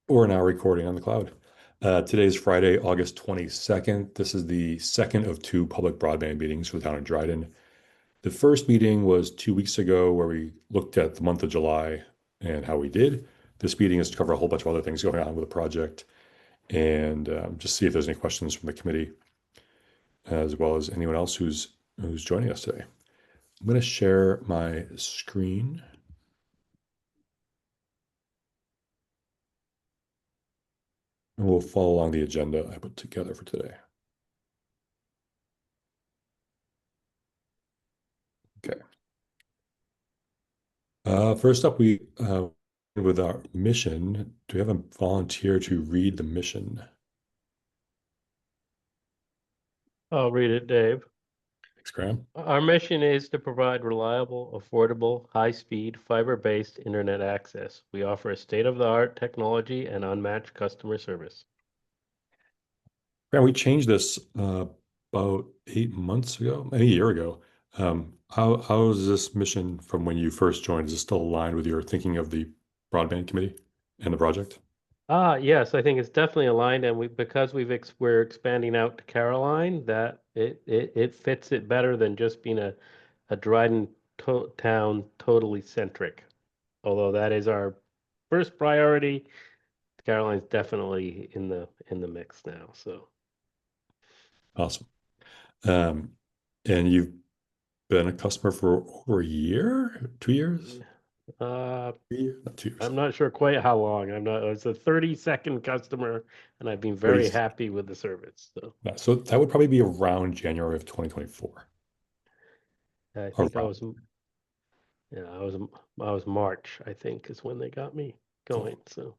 or now recording on the cloud. Today is Friday, August 22nd. This is the second of two public broadband meetings for the town of Dryden. The first meeting was 2 weeks ago where we looked at the month of July and how we did. This meeting is to cover a whole bunch of other things going on with the project and just see if there's any questions from the committee, as well as anyone else who's joining us today. I'm going to share my screen. And we'll follow along the agenda I put together for today. Okay. First up, we with our mission. Do we have a volunteer to read the mission? I'll read it, Dave. Thanks, Graham. Our mission is to provide reliable, affordable, high-speed, fiber-based internet access. We offer a state-of-the-art technology and unmatched customer service. Graham, we changed this about 8 months ago, a year ago. How is this mission from when you first joined? Is it still aligned with your thinking of the Broadband Committee and the project? Yes, I think it's definitely aligned, and because we're expanding out to Caroline, that it fits it better than just being a Dryden town totally centric. Although that is our first priority, Caroline's definitely in the mix now. So Awesome. And you've been a customer for over a year, 2 years? uh, 3 years? Not 2 years. I'm not sure quite how long. I'm not. It's a 30-second customer, and I've been very 30. happy with the service. So Yeah, so that would probably be around January of 2024. I think Around. yeah, I was March, I think, is when they got me going. Cool. So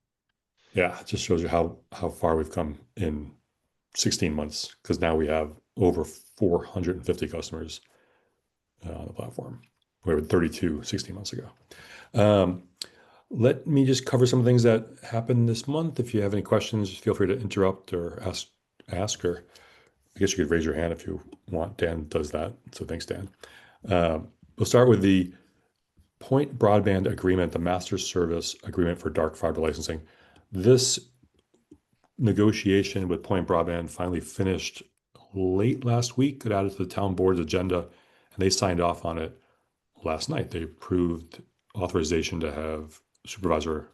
Yeah, it just shows you how far we've come in 16 months, because now we have over 450 customers on the platform. We were 32 16 months ago. Um, Let me just cover some of the things that happened this month. If you have any questions, feel free to interrupt or ask, or I guess you could raise your hand if you want. Dan does that. So thanks, Dan. We'll start with the Point Broadband Agreement, the Master Service Agreement for dark fiber licensing. This negotiation with Point Broadband finally finished late last week. It added to the town board's agenda, and they signed off on it last night. They approved authorization to have Supervisor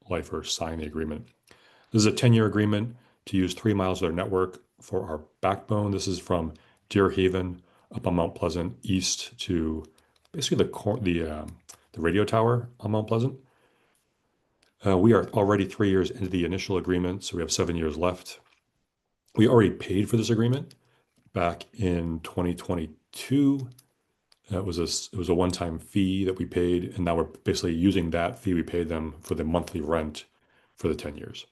Lifer sign the agreement. This is a 10-year agreement to use 3 miles of their network for our backbone. This is from Deer Haven up on Mount Pleasant east to basically the radio tower on Mount Pleasant. We are already 3 years into the initial agreement, so we have 7 years left. We already paid for this agreement back in 2022. It was a one-time fee that we paid, and now we're basically using that fee we paid them for the monthly rent for the 10 years.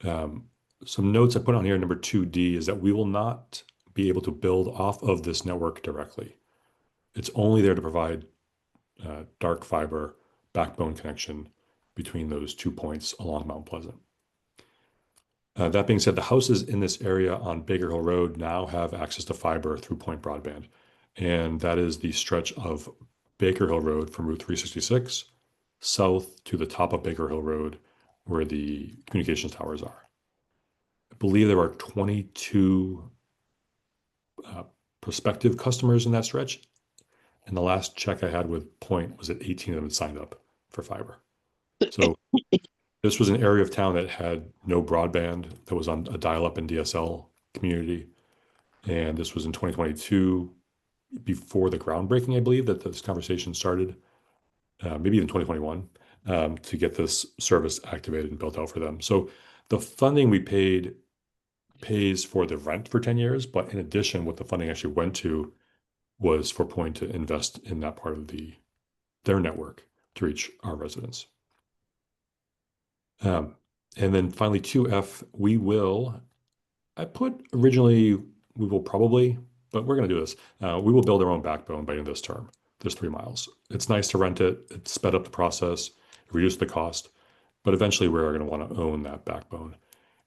Some notes I put on here, number 2D, is that we will not be able to build off of this network directly. It's only there to provide dark fiber backbone connection between those 2 points along Mount Pleasant. That being said, the houses in this area on Baker Hill Road now have access to fiber through Point Broadband. And that is the stretch of Baker Hill Road from Route 366 south to the top of Baker Hill Road where the communications towers are. I believe there are 22 prospective customers in that stretch. And the last check I had with Point was that 18 of them had signed up for fiber. So this was an area of town that had no broadband, that was on a dial-up and DSL community. And this was in 2022, before the groundbreaking, I believe, that this conversation started, maybe even 2021, to get this service activated and built out for them. So the funding we paid pays for the rent for 10 years, but in addition, what the funding actually went to was for Point to invest in that part of their network to reach our residents. And then finally, 2F, I put originally, we will probably, but we're going to do this. We will build our own backbone by the end of this term. There's 3 miles. It's nice to rent it. It sped up the process, reduced the cost, but eventually we're going to want to own that backbone.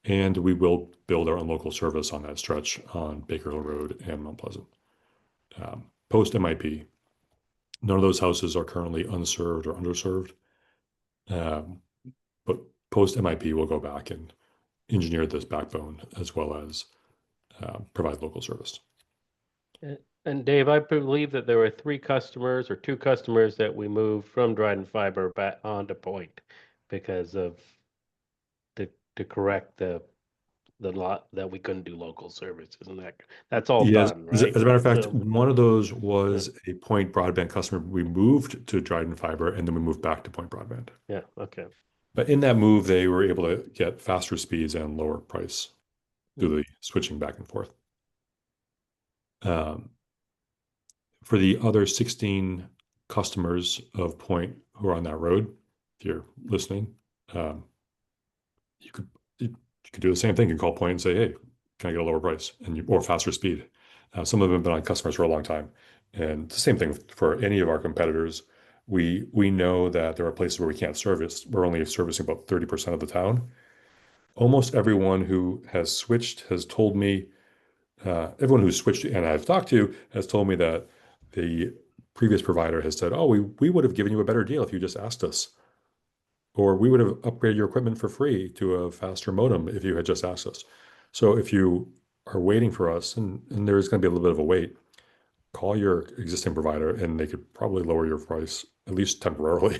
And we will build our own local service on that stretch on Baker Hill Road and Mount Pleasant. Post MIP, none of those houses are currently unserved or underserved. But post MIP, we'll go back and engineer this backbone as well as provide local service. And Dave, I believe that there were three customers or two customers that we moved from Dryden Fiber back onto Point because of to correct the lot that we couldn't do local services, and that's all Yes, done, as a right? matter of fact, So one of those yeah, was a Point Broadband customer. We moved to Dryden Fiber and then we moved back to Point Broadband. yeah, okay. But in that move, they were able to get faster speeds and lower price through Mm. the switching back and forth. Um, for the other 16 customers of Point who are on that road, if you're listening, um, you could you could do the same thing and call Point and say, "Hey, can I get a lower price and or faster speed?" Some of them have been on customers for a long time, and it's the same thing for any of our competitors. We know that there are places where we can't service. We're only servicing about 30% of the town. Almost everyone who has switched has told me, everyone who's switched and I've talked to has told me that the previous provider has said, "Oh, we would have given you a better deal if you just asked us." Or we would have upgraded your equipment for free to a faster modem if you had just asked us. So if you are waiting for us, and there's going to be a little bit of a wait, call your existing provider and they could probably lower your price, at least temporarily,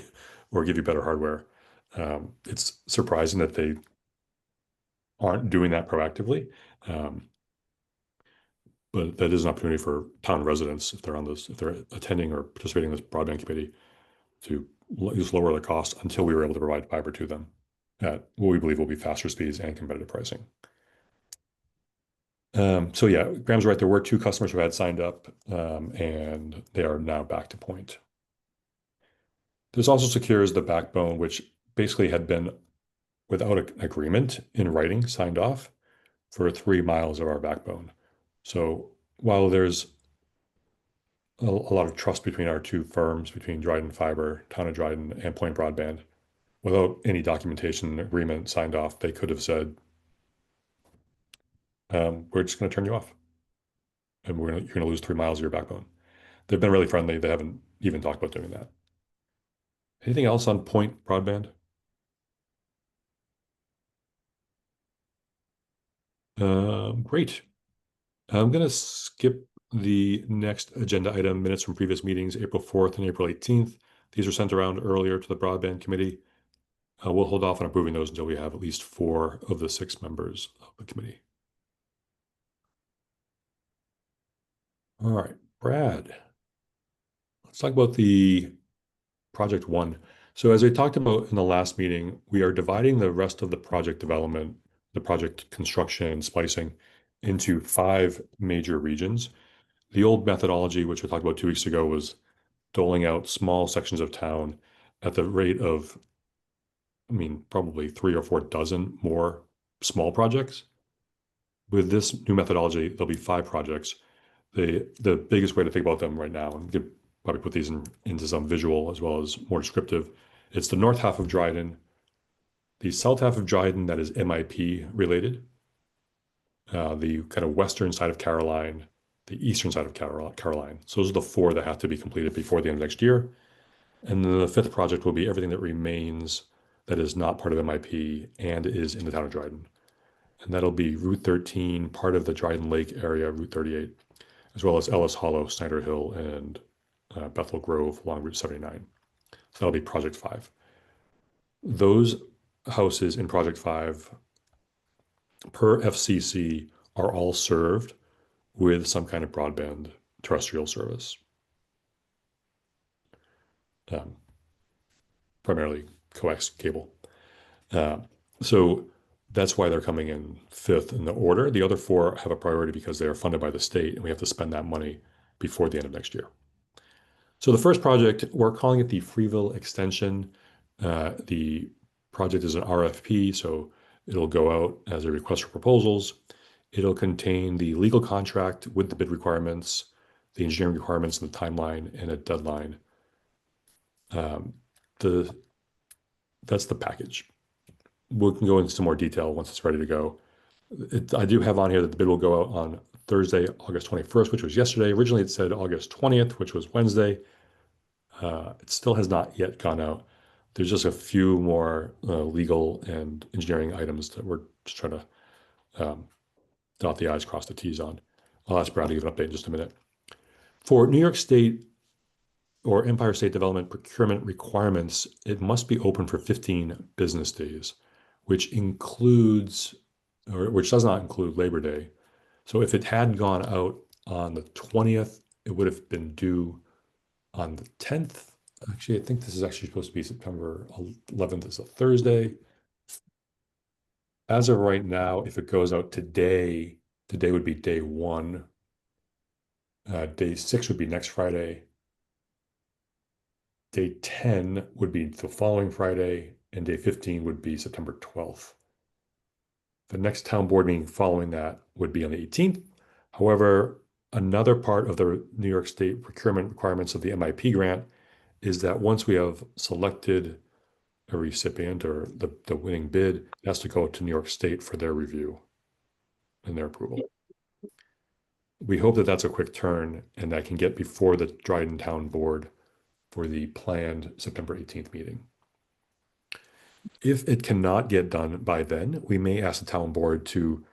or give you better hardware. It's surprising that they aren't doing that proactively. Um, but that is an opportunity for town residents, if they're on this, if they're attending or participating in this broadband committee, to just lower the cost until we were able to provide fiber to them at what we believe will be faster speeds and competitive pricing. So yeah, Graham's right. There were two customers who had signed up, and they are now back to Point. This also secures the backbone, which basically had been without an agreement in writing signed off for 3 miles of our backbone. So while there's a lot of trust between our two firms, between Dryden Fiber, Town of Dryden, and Point Broadband, without any documentation agreement signed off, they could have said, we're just going to turn you off and you're going to lose 3 miles of your backbone. They've been really friendly. They haven't even talked about doing that. Anything else on Point Broadband? Great. I'm going to skip the next agenda item, minutes from previous meetings, April 4th and April 18th. These were sent around earlier to the Broadband Committee. We'll hold off on approving those until we have at least 4 of the 6 members of the committee. All right, Brad, let's talk about the project one. So as we talked about in the last meeting, we are dividing the rest of the project development, the project construction and splicing into 5 major regions. The old methodology, which we talked about 2 weeks ago, was doling out small sections of town at the rate of, I mean, probably 3 or 4 dozen more small projects. With this new methodology, there'll be 5 projects. The biggest way to think about them right now, and we could probably put these into some visual as well as more descriptive. It's the north half of Dryden, the south half of Dryden that is MIP related, the kind of western side of Caroline, the eastern side of Caroline. So those are the 4 that have to be completed before the end of next year. And then the 5th project will be everything that remains that is not part of MIP and is in the town of Dryden. And that'll be Route 13, part of the Dryden Lake area, Route 38, as well as Ellis Hollow, Snyder Hill, and Bethel Grove along Route 79. So that'll be Project 5. Those houses in Project 5 per FCC are all served with some kind of broadband terrestrial service, um, primarily coax cable. Uh, so that's why they're coming in 5th in the order. The other 4 have a priority because they are funded by the state, and we have to spend that money before the end of next year. So the first project, we're calling it the Freeville Extension. The project is an RFP, so it'll go out as a request for proposals. It'll contain the legal contract with the bid requirements, the engineering requirements, and the timeline, and a deadline. Um, the That's the package. We can go into some more detail once it's ready to go. I do have on here that the bid will go out on Thursday, August 21st, which was yesterday. Originally, it said August 20th, which was Wednesday. It still has not yet gone out. There's just a few more legal and engineering items that we're just trying to dot the i's, cross the t's on. I'll ask Brad to give an update in just a minute. For New York State or Empire State Development procurement requirements, it must be open for 15 business days, which includes, or which does not include Labor Day. So if it had gone out on the 20th, it would have been due on the 10th. Actually, I think this is actually supposed to be September 11th is a Thursday. As of right now, if it goes out today, today would be day one. Day 6 would be next Friday. Day 10 would be the following Friday, and day 15 would be September 12th. The next town board meeting following that would be on the 18th. However, another part of the New York State procurement requirements of the MIP grant is that once we have selected a recipient or the winning bid, it has to go to New York State for their review and their approval. We hope that that's a quick turn and that can get before the Dryden Town Board for the planned September 18th meeting. If it cannot get done by then, we may ask the town board to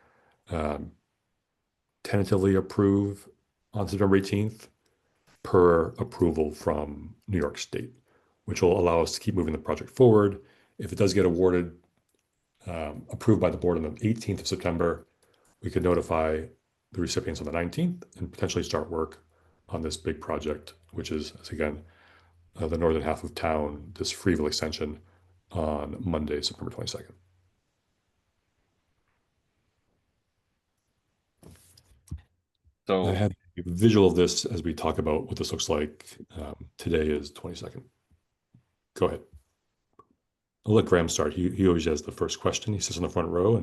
tentatively approve on September 18th per approval from New York State, which will allow us to keep moving the project forward. If it does get awarded, approved by the board on the 18th of September, we could notify the recipients on the 19th and potentially start work on this big project, which is again, the northern half of town, this Freeville extension on Monday, September 22nd. I So have a visual of this as we talk about what this looks like. Today is 22nd. Go ahead. I'll let Graham start. He always has the first question. He sits in the front row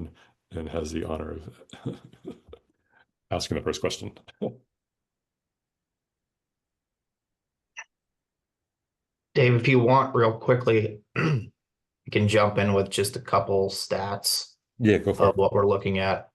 and has the honor of asking the first question. Dave, if you want real quickly, you can jump in with just a couple stats Yeah, go for of it. what we're looking at.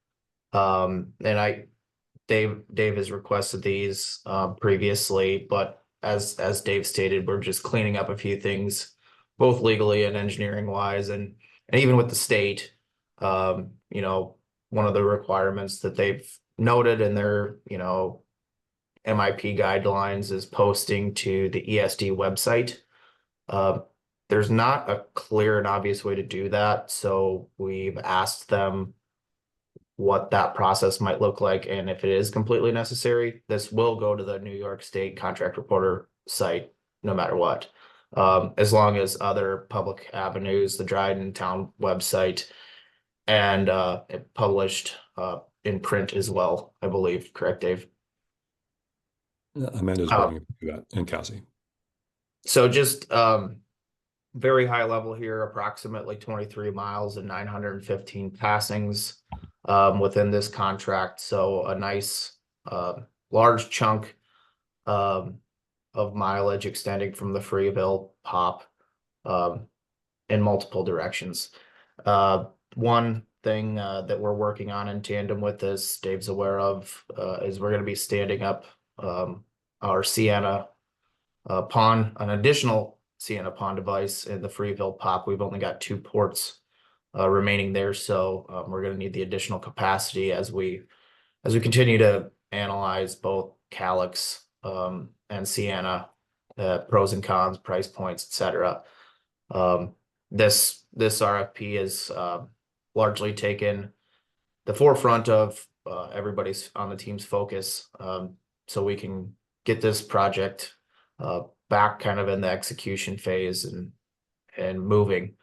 Dave has requested these previously, but as Dave stated, we're just cleaning up a few things, both legally and engineering wise, and even with the state. One of the requirements that they've noted in their, MIP guidelines is posting to the ESD website. There's not a clear and obvious way to do that, so we've asked them what that process might look like, and if it is completely necessary, this will go to the New York State Contract Reporter site, no matter what. As long as other public avenues, the Dryden Town website, and it published in print as well, I believe. Correct, Dave? Amanda's Uh, waiting to do that, and Cassie. So just very high level here, approximately 23 miles and 915 passings within this contract. So a nice large chunk of mileage extending from the Freeville pop in multiple directions. One thing that we're working on in tandem with this, Dave's aware of, is we're going to be standing up our Sienna pond, an additional Sienna pond device in the Freeville pop. We've only got 2 ports remaining there, so we're going to need the additional capacity as we continue to analyze both Calyx and Sienna, pros and cons, price points, etc. This RFP is largely taken the forefront of everybody's on the team's focus, so we can get this project back kind of in the execution phase and moving,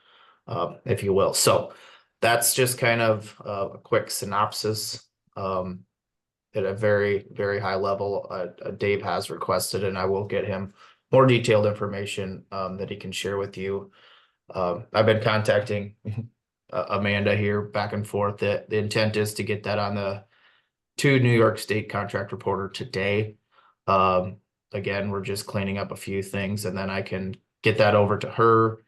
if you will. So that's just kind of a quick synopsis at a very, very high level. Dave has requested, and I will get him more detailed information that he can share with you. I've been contacting Amanda here back and forth. The intent is to get that on the to New York State Contract Reporter today. Again, we're just cleaning up a few things, and then I can get that over to her.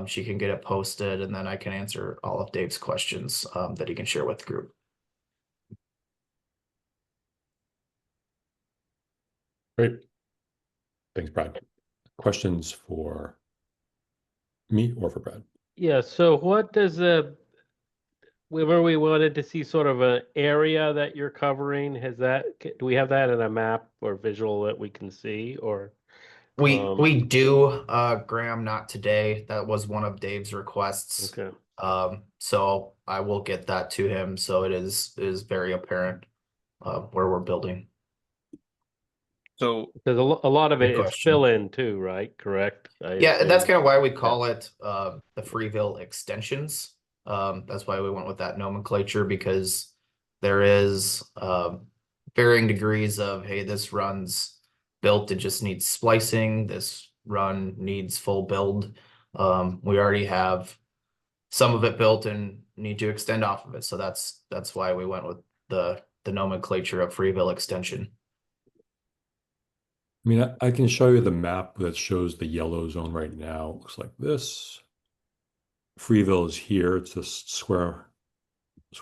She can get it posted, and then I can answer all of Dave's questions that he can share with the group. Great. Thanks, Brad. Questions for me or for Brad. Yeah, so what does where we wanted to see sort of an area that you're covering, do we have that in a map or visual that we can see, or? We do, Graham, not today. That was one of Dave's requests. Okay. So I will get that to him, so it is very apparent where we're building. So Because a lot of Good it is question. fill in too, right? Correct? I Yeah, and that's assume. kind of why we call it the Freeville extensions. That's why we went with that nomenclature, because there is varying degrees of, hey, this run's built, it just needs splicing. This run needs full build. We already have some of it built and need to extend off of it. So that's why we went with the nomenclature of Freeville extension. I mean, I can show you the map that shows the yellow zone right now. It looks like this. Freeville is here. It's this square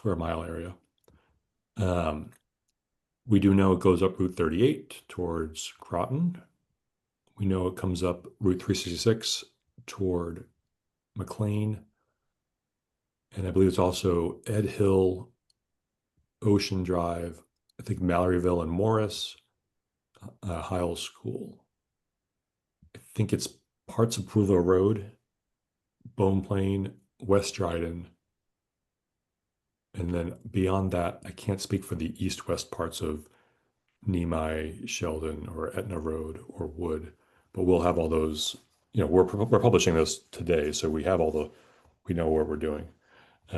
mile area. We do know it goes up Route 38 towards Groton. We know it comes up Route 366 toward McLean. And I believe it's also Ed Hill, Ocean Drive, I think Malloryville and Morris, Hile School. I think it's parts of Provo Road, Bone Plain, West Dryden. And then beyond that, I can't speak for the east-west parts of Nemai, Sheldon, or Etna Road or Wood, but we'll have all those. We're publishing this today, so we know where we're doing.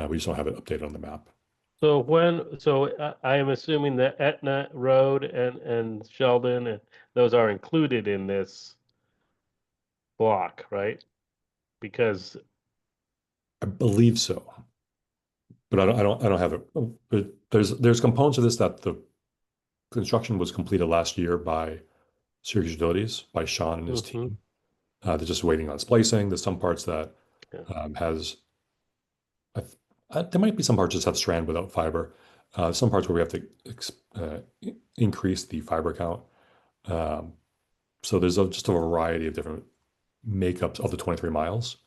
We just don't have it updated on the map. So I am assuming that Etna Road and Sheldon, and those are included in this block, right? Because, I believe so, but I don't have it. But there's components of this that the construction was completed last year by Syracuse Utilities, by Sean and his team. They're just waiting on splicing. There's some parts that there might be some parts just have strand without fiber. Some parts where we have to increase the fiber count. So there's just a variety of different makeups of the 23 miles.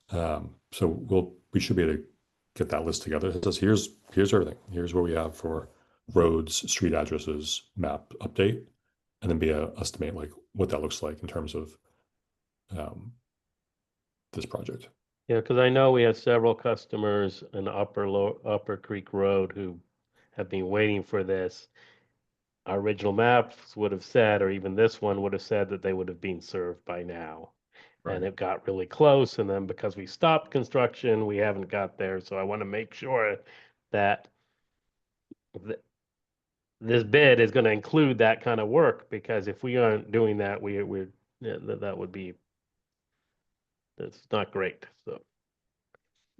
So we should be able to get that list together. It says here's everything. Here's what we have for roads, street addresses, map update, and then be able to estimate like what that looks like in terms of this project. yeah, because I know we have several customers in Upper Creek Road who have been waiting for this. Our original maps would have said, or even this one would have said, that they would have been served by now. And Right. it got really close, and then because we stopped construction, we haven't got there. So I want to make sure that this bid is going to include that kind of work, because if we aren't doing that, that would be, that's not great. So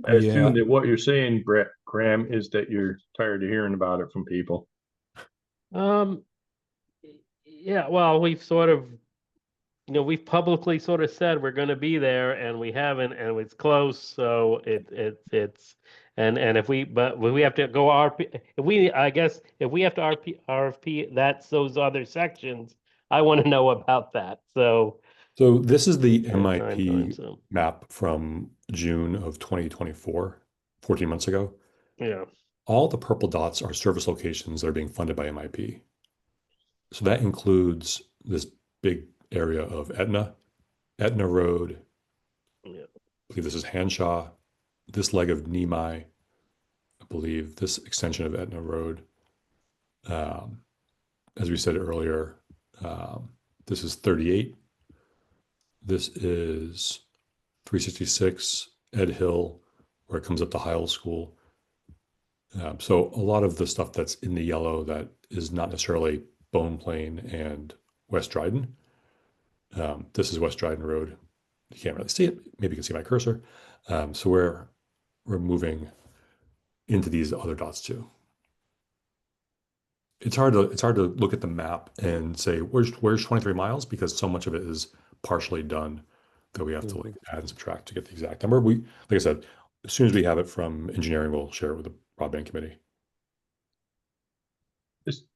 I assume that what you're saying, Brett Graham, is that you're tired of hearing about it from people. yeah, well, we've publicly sort of said we're going to be there, and we haven't, and it's close. So it's and if we have to go RP, I guess if we have to RFP, that's those other sections. I want to know about that. So this is the timeline, MIP map from June of 2024, 14 months ago. Yeah. All the purple dots are service locations that are being funded by MIP. So that includes this big area of Etna Road. Yeah. I believe this is Hanshaw, this leg of Nemai, I believe this extension of Etna Road. As we said earlier, this is 38. This is 366, Ed Hill, where it comes up to Hile School. So a lot of the stuff that's in the yellow that is not necessarily Bone Plain and West Dryden. This is West Dryden Road. You can't really see it. Maybe you can see my cursor. So we're moving into these other dots too. It's hard to look at the map and say where's 23 miles, because so much of it is partially done that we have to like add and subtract to get the exact number. Like I said, as soon as we have it from engineering, we'll share it with the Broadband Committee.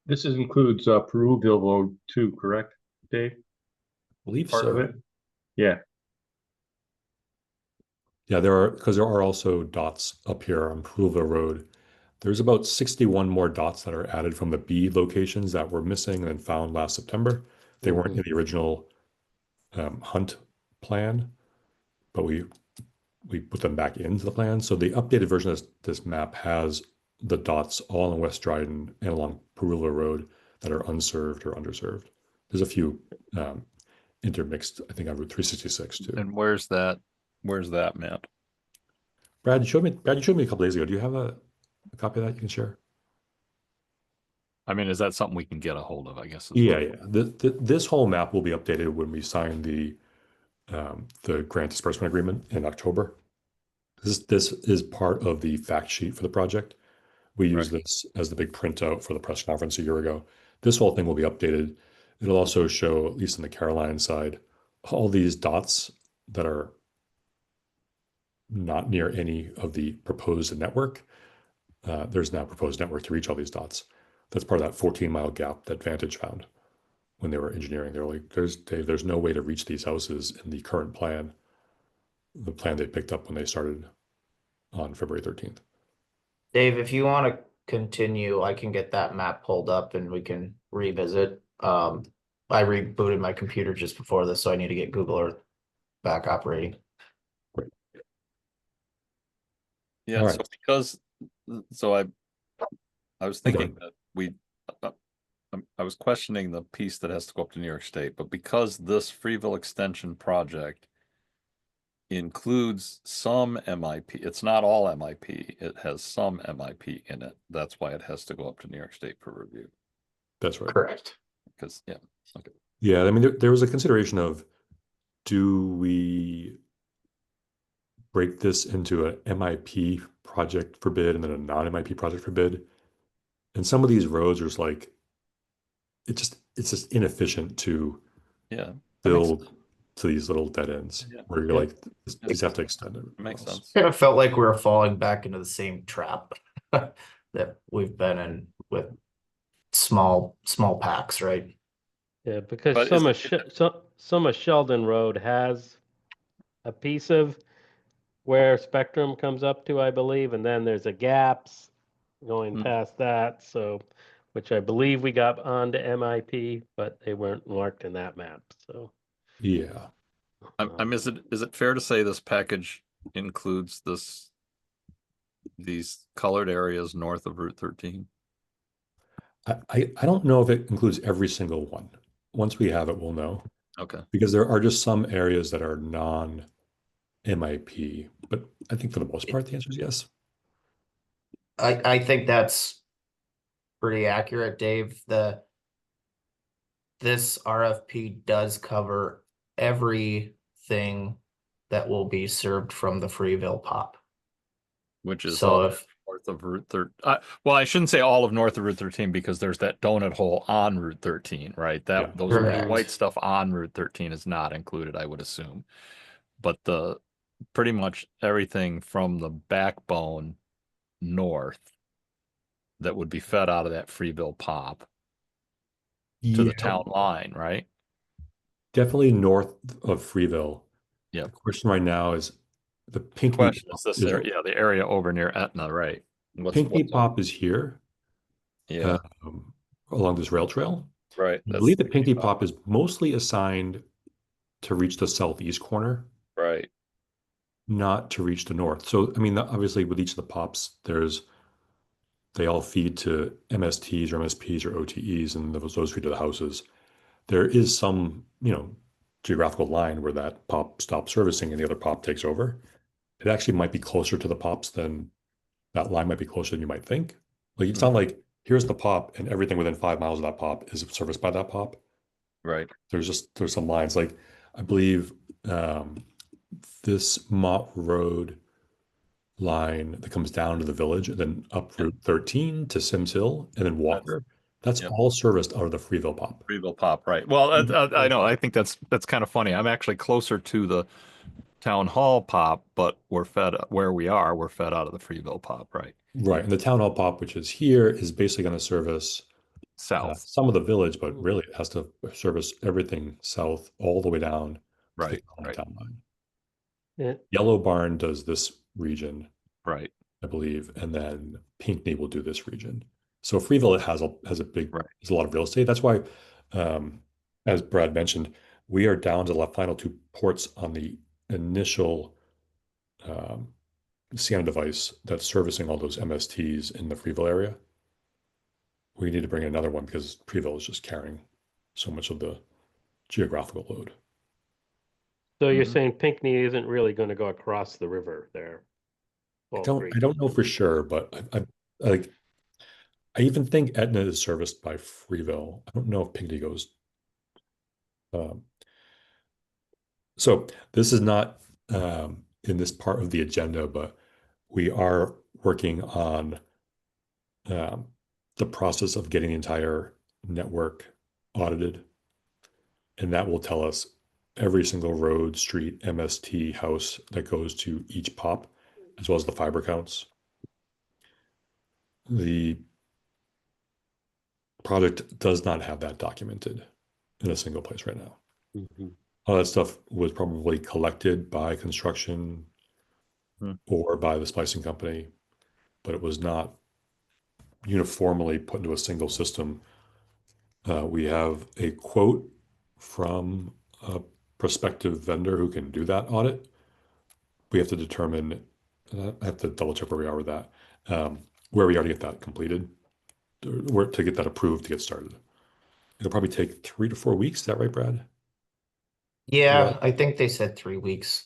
This includes Peruville Road too, correct, Dave? I believe Part so. of it? Yeah. Yeah, because there are also dots up here on Proville Road. There's about 61 more dots that are added from the B locations that were missing and then found last September. They weren't in the original hunt plan, but we put them back into the plan. So the updated version of this map has the dots all in West Dryden and along Perula Road that are unserved or underserved. There's a few intermixed, I think, on Route 366 too. And where's that map? Brad, you showed me a couple days ago. Do you have a copy of that you can share? I mean, is that something we can get a hold of, I guess? Yeah, yeah. This whole map will be updated when we sign the grant disbursement agreement in October. This is part of the fact sheet for the project. We used this as the big printout for the press conference a year ago. This whole thing will be updated. It'll also show, at least on the Caroline side, all these dots that are not near any of the proposed network. There's now a proposed network to reach all these dots. That's part of that 14-mile gap that Vantage found when they were engineering. They were like, there's no way to reach these houses in the current plan, the plan they picked up when they started on February 13th. Dave, if you want to continue, I can get that map pulled up and we can revisit. I rebooted my computer just before this, so I need to get Google Earth back operating. Yeah, All so right. because I was thinking that I was questioning the piece that has to go up to New York State, but because this Freeville extension project includes some MIP, it's not all MIP, it has some MIP in it. That's why it has to go up to New York State for review. That's right. Correct. Because, yeah, okay. Yeah, I mean, there was a consideration of, do we break this into an MIP project for bid and then a non-MIP project for bid? And some of these roads are just like, it's just inefficient to Yeah, build to these little dead ends Yeah. where you're like, these have to extend it. it makes sense. Kind of felt like we were falling back into the same trap that we've been in with small packs, right? Yeah, because But some of Sheldon Road has a piece of where Spectrum comes up to, I believe, and then there's a gaps going past that, so which I believe we got onto MIP, but they weren't marked in that map, so. Yeah. Is it fair to say this package includes these colored areas north of Route 13? I don't know if it includes every single one. Once we have it, we'll know. Okay. Because there are just some areas that are non-MIP, but I think for the most part, the answer is yes. I think that's pretty accurate, Dave. This RFP does cover everything that will be served from the Freeville POP. Which is So all if north of Route 13. Well, I shouldn't say all of north of Route 13 because there's that donut hole on Route 13, right? Yeah. Those Correct. white stuff on Route 13 is not included, I would assume. But pretty much everything from the backbone north that would be fed out of that Freeville POP to the town line, right? Definitely north of Freeville. Yeah. The question right now is the Pinckney Question is Pop this area, yeah, the area over near Etna, right? Pinckney Pop is here. Yeah. Along this rail trail. Right. I believe the Pinckney Pop is mostly assigned to reach the southeast corner. Right. Not to reach the north. So, I mean, obviously with each of the pops, they all feed to MSTs or MSPs or OTEs, and those feed to the houses. There is some, geographical line where that pop stops servicing and the other pop takes over. It actually might be closer to the pops than that line might be closer than you might think. Like, it's not like here's the pop and everything within 5 miles of that pop is serviced by that pop. Right. There's some lines, like I believe this Mott Road line that comes down to the village and then up Route 13 to Sims Hill and then Walker. That's all serviced out of the Freeville Pop. Freeville Pop, right. Well, I know. I think that's kind of funny. I'm actually closer to the town hall pop, but we're fed out of the Freeville Pop, right? Right. And the town hall pop, which is here, is basically going to service south, some of the village, but really it has to service everything south all the way down to the town line. Yeah. Yellow Barn does this region, Right. I believe, and then Pinckney will do this region. So Freeville has a big, Right. there's a lot of real estate. That's why, as Brad mentioned, we are down to the final two ports on the initial SCANA device that's servicing all those MSTs in the Freeville area. We need to bring in another one because Freeville is just carrying so much of the geographical load. So you're Mhm. saying Pinckney isn't really going to go across the river there? I All don't, three. I don't know for sure, but like I even think Etna is serviced by Freeville. I don't know if Pinckney goes. Um, so this is not in this part of the agenda, but we are working on um, the process of getting the entire network audited, and that will tell us every single road, street, MST, house that goes to each POP, as well as the fiber counts. The project does not have that documented in a single place right now. Mhm. All that stuff was probably collected by construction or by the splicing company, but it was not uniformly put into a single system. We have a quote from a prospective vendor who can do that audit. We have to determine, I have to double check where we are with that, where we are to get that completed, where to get that approved to get started. It'll probably take 3 to 4 weeks. Is that right, Brad? Yeah, I think they said 3 weeks.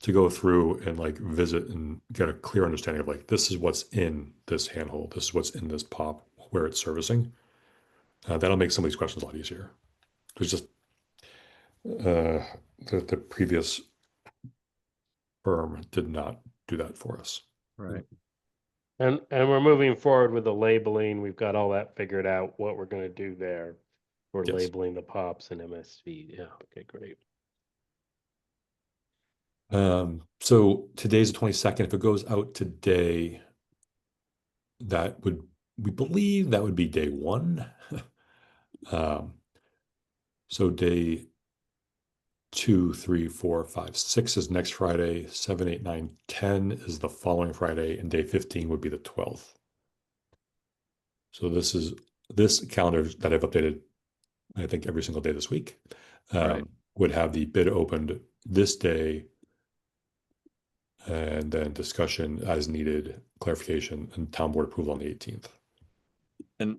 To go through and like visit and get a clear understanding of like, this is what's in this handhold, this is what's in this POP, where it's servicing. That'll make some of these questions a lot easier. There's just the previous firm did not do that for us. Right. And we're moving forward with the labeling. We've got all that figured out, what we're going to do there for Yes. labeling the POPs and MSV. Yeah, okay, great. So today's the 22nd. If it goes out today, we believe that would be day one. um, so day 2, 3, 4, 5, 6 is next Friday. 7, 8, 9, 10 is the following Friday, and day 15 would be the 12th. So this calendar that I've updated, I think every single day this week, Right. would have the bid opened this day, and then discussion as needed, clarification, and town board approval on the 18th. And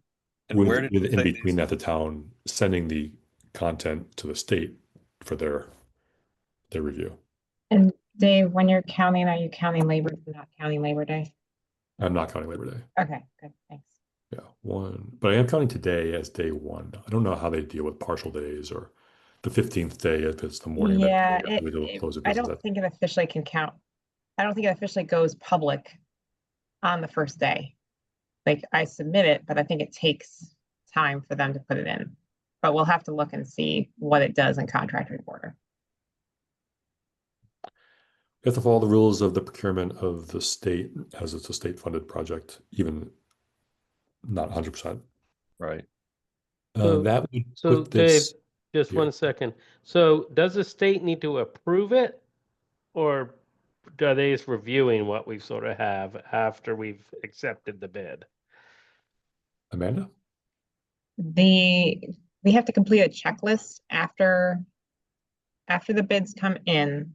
where did With you in say between that, the town sending the content to the state for their review. And Dave, when you're counting, are you counting Labor, not counting Labor Day? I'm not counting Labor Day. Okay, good, thanks. Yeah, but I am counting today as day one. I don't know how they deal with partial days or the 15th day if it's the morning Yeah, of that day after we close of I business. don't think it officially can count. I don't think it officially goes public on the first day. Like I submit it, but I think it takes time for them to put it in. But we'll have to look and see what it does in contract reporter. We have to follow the rules of the procurement of the state as it's a state-funded project, even not 100%. right? That would So put Dave, this just here. 1 second. So does the state need to approve it? Or are they just reviewing what we sort of have after we've accepted the bid? Amanda? We have to complete a checklist after the bids come in.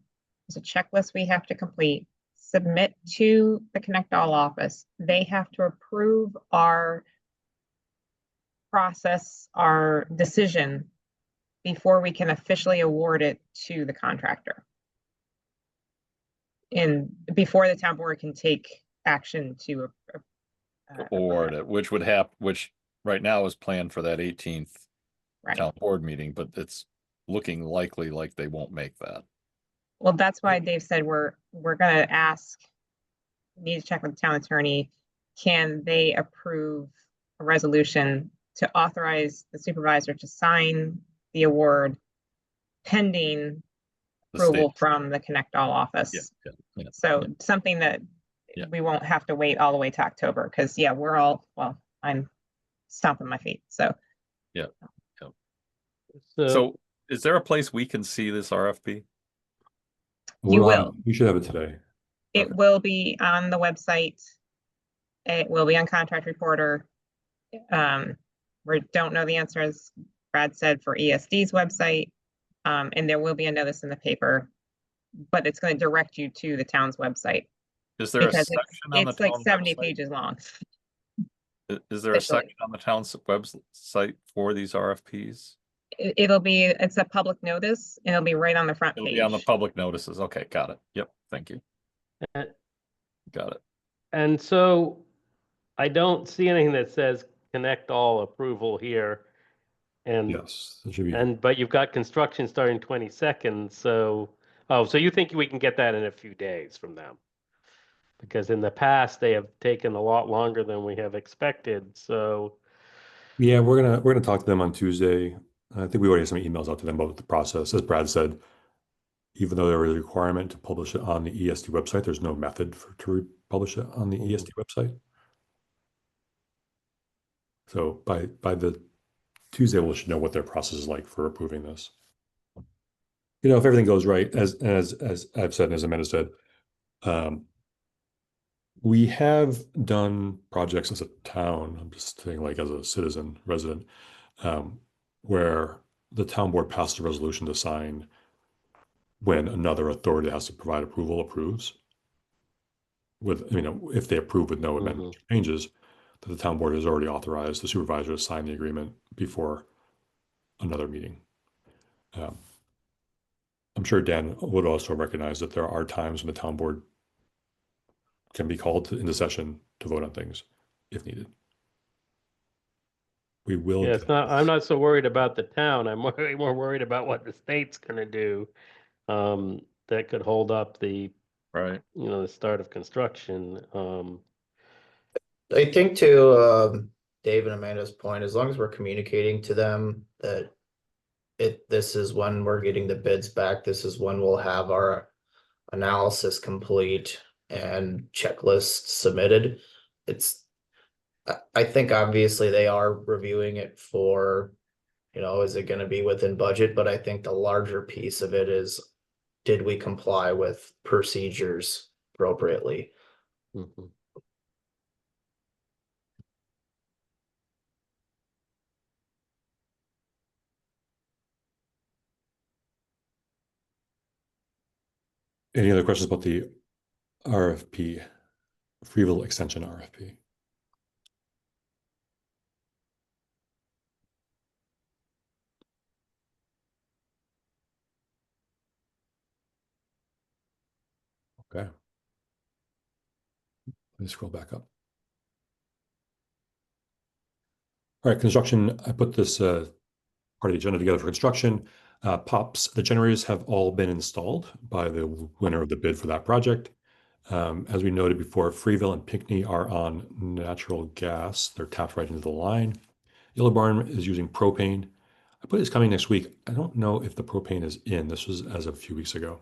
There's a checklist we have to complete, submit to the Connect All office. They have to approve our process, our decision before we can officially award it to the contractor. And before the town board can take action to Award it, which right now is planned for that 18th right. town board meeting, but it's looking likely like they won't make that. Well, that's why Dave said we're gonna ask, need to check with the town attorney. Can they approve a resolution to authorize the supervisor to sign the award pending The approval state. from the Connect All office? Yeah. So something that Yeah. we won't have to wait all the way to October, because yeah, I'm stomping my feet, so. So is there a place we can see this RFP? You will. We should have it today. It Okay. will be on the website. It will be on Contract Reporter. We don't know the answer, as Brad said, for ESD's website. And there will be a notice in the paper, but it's going to direct you to the town's website Is there a because section on the it's like town 70 website? pages long. Is there a officially. section on the town's website for these RFPs? It's a public notice and it'll be right on the front It'll be on the page. public notices. Okay, got it. Yep, thank you. Uh, Got it. And so I don't see anything that says connect all approval here. And Yes, it should be. but you've got construction starting 22nd, so so you think we can get that in a few days from them? Because in the past they have taken a lot longer than we have expected, so Yeah, we're gonna talk to them on Tuesday. I think we already have some emails out to them about the process. As Brad said, even though there was a requirement to publish it on the ESD website, there's no method to publish it on the ESD website. So by the Tuesday, we should know what their process is like for approving this. You know, if everything goes right, as I've said and as Amanda said, we have done projects as a town. I'm just saying, like as a citizen resident, where the town board passed a resolution to sign when another authority has to provide approval, approves. With, you know, if they approve with no amendments or changes, that the town board has already authorized the supervisor to sign the agreement before another meeting. I'm sure Dan would also recognize that there are times when the town board can be called into session to vote on things if needed. We will. yeah, I'm not so worried about the town. I'm more worried about what the state's gonna do. That could hold up the, Right. the start of construction. I think to Dave and Amanda's point, as long as we're communicating to them that this is when we're getting the bids back, this is when we'll have our analysis complete and checklist submitted. I think obviously they are reviewing it for, is it going to be within budget? But I think the larger piece of it is, did we comply with procedures appropriately? Mhm. Any other questions about the RFP, Freeville extension RFP? Okay. Let me scroll back up. All right, construction. I put this part of the agenda together for construction. POPs, the generators have all been installed by the winner of the bid for that project. As we noted before, Freeville and Pinckney are on natural gas. They're tapped right into the line. Yellow Barn is using propane. I put it's coming next week. I don't know if the propane is in. This was as of a few weeks ago.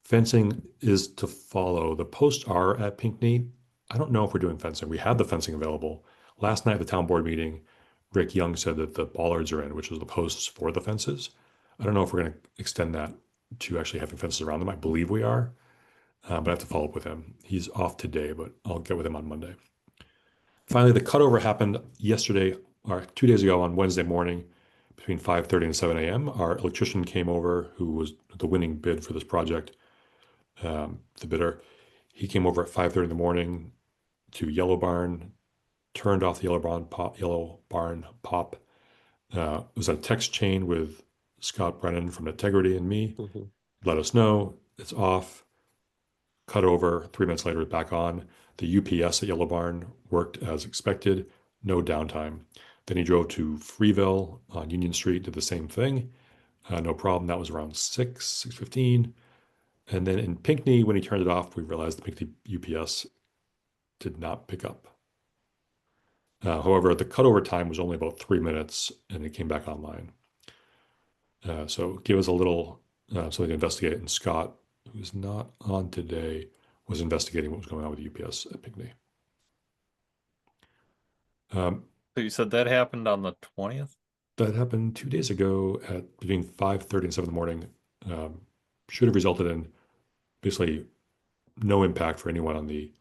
Fencing is to follow. The posts are at Pinckney. I don't know if we're doing fencing. We have the fencing available. Last night at the town board meeting, Rick Young said that the bollards are in, which is the posts for the fences. I don't know if we're going to extend that to actually having fences around them. I believe we are, but I have to follow up with him. He's off today, but I'll get with him on Monday. Finally, the cutover happened yesterday, or 2 days ago on Wednesday morning between 5:30 and 7 a.m. Our electrician came over, who was the winning bid for this project, the bidder. He came over at 5:30 in the morning to Yellow Barn, turned off the Yellow Barn pop. Was a text chain with Scott Brennan from Integrity and me. Let us know it's off. Cut over. 3 minutes later, back on. The UPS at Yellow Barn worked as expected. No downtime. Then he drove to Freeville on Union Street, did the same thing. No problem. That was around 6:15. And then in Pinckney, when he turned it off, we realized the Pinckney UPS did not pick up. However, the cutover time was only about 3 minutes and it came back online. So give us a little something to investigate. And Scott, who's not on today, was investigating what was going on with the UPS at Pinckney. So you said that happened on the 20th? That happened 2 days ago at between 5:30 and 7 in the morning. Should have resulted in basically no impact for anyone on the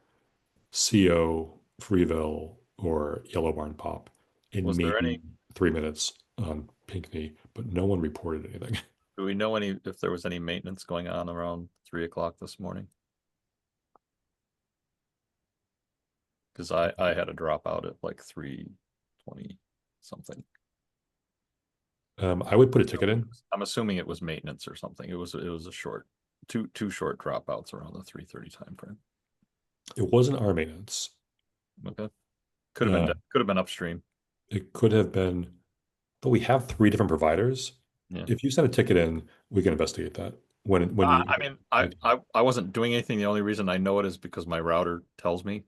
CO, Freeville, or Yellow Barn Pop, and Was there maybe any, 3 minutes on Pinckney, but no one reported anything. do we know any, if there was any maintenance going on around 3 o'clock this morning? Because I had a dropout at like 3:20 something. I would put a ticket in. I'm assuming it was maintenance or something. It was a short, two short dropouts around the 3:30 time frame. It wasn't our maintenance. Okay. Could have been upstream. It could have been, but we have 3 different providers. Yeah. If you send a ticket in, we can investigate that. When you, I mean, I wasn't doing anything. The only reason I know it is because my router tells me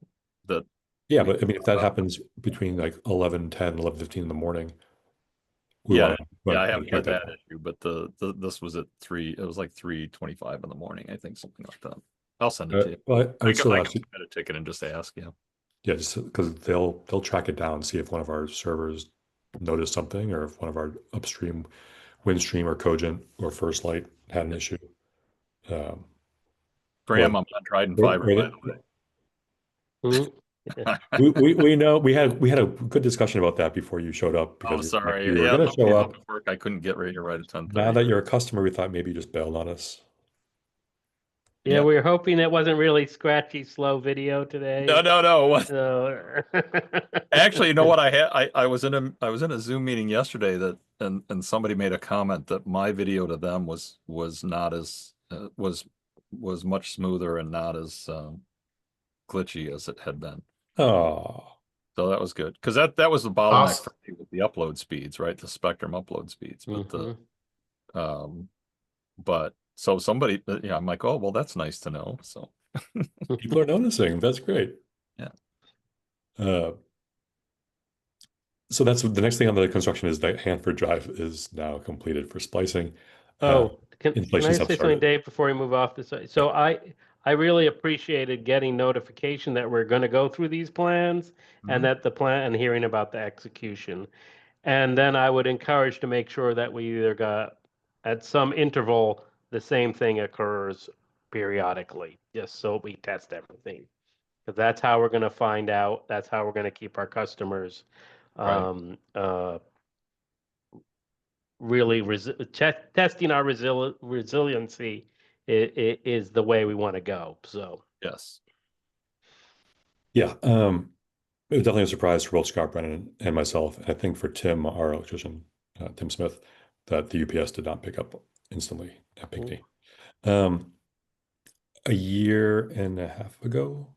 that. yeah, but I mean, if that happens between like 11:10, 11:15 in the morning, we Yeah, want I to haven't check had that that. issue, but this was at 3. It was like 3:25 in the morning, I think, something like that. I'll send it to you. Well, I would still I ask can you, submit a ticket and just ask, yeah. yeah, just because they'll track it down, see if one of our servers noticed something, or if one of our upstream Windstream or Cogent or First Light had an issue. Graham, Well, I'm on Trident right- Fiber, right by at- the way. we know we had a good discussion about that before you showed up Oh, because sorry. you were Yeah, going to somebody show had up. to work. I couldn't get ready to write at Now 10:30. that you're a customer, we thought maybe you just bailed on us. Yeah, Yeah. we were hoping it wasn't really scratchy, slow video today. No. So- Actually, you know what? I was in a Zoom meeting yesterday that and somebody made a comment that my video to them was not as was much smoother and not as glitchy as it had been. Oh, So that was good because that was the bottleneck Awesome. for me with the upload speeds, right? The Spectrum upload speeds, but Mhm. but so somebody, yeah, I'm like, oh well, that's nice to know. So people are noticing. That's great. Yeah. So that's the next thing on the construction is that Hanford Drive is now completed for splicing. Oh, can Inflation I say subs something, started. Dave, before we move off this? So I really appreciated getting notification that we're going to go through these plans Mhm. and that the plan and hearing about the execution. And then I would encourage to make sure that we either got at some interval, the same thing occurs periodically, just so we test everything. Because that's how we're going to find out. That's how we're going to keep our customers Right. really testing our resiliency is the way we want to go. So Yes. Yeah. It was definitely a surprise for both Scott Brennan and myself. And I think for Tim, our electrician, Tim Smith, that the UPS did not pick up instantly at Pinckney. A year and a half ago,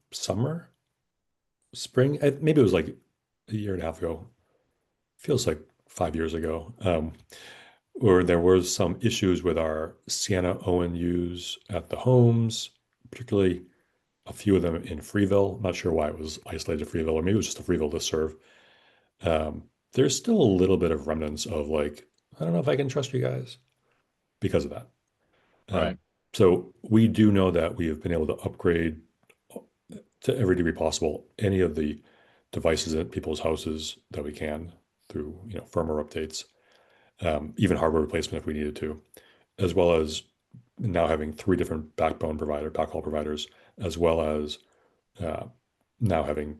spring, maybe it was like a year and a half ago. Feels like 5 years ago. Where there was some issues with our Sienna ONUs at the homes, particularly a few of them in Freeville. I'm not sure why it was isolated to Freeville, or maybe it was just a Freeville listserv. There's still a little bit of remnants of like, I don't know if I can trust you guys because of that. Right. So we do know that we have been able to upgrade to every degree possible any of the devices at people's houses that we can through firmware updates, even hardware replacement if we needed to, as well as now having 3 different backhaul providers, as well as now having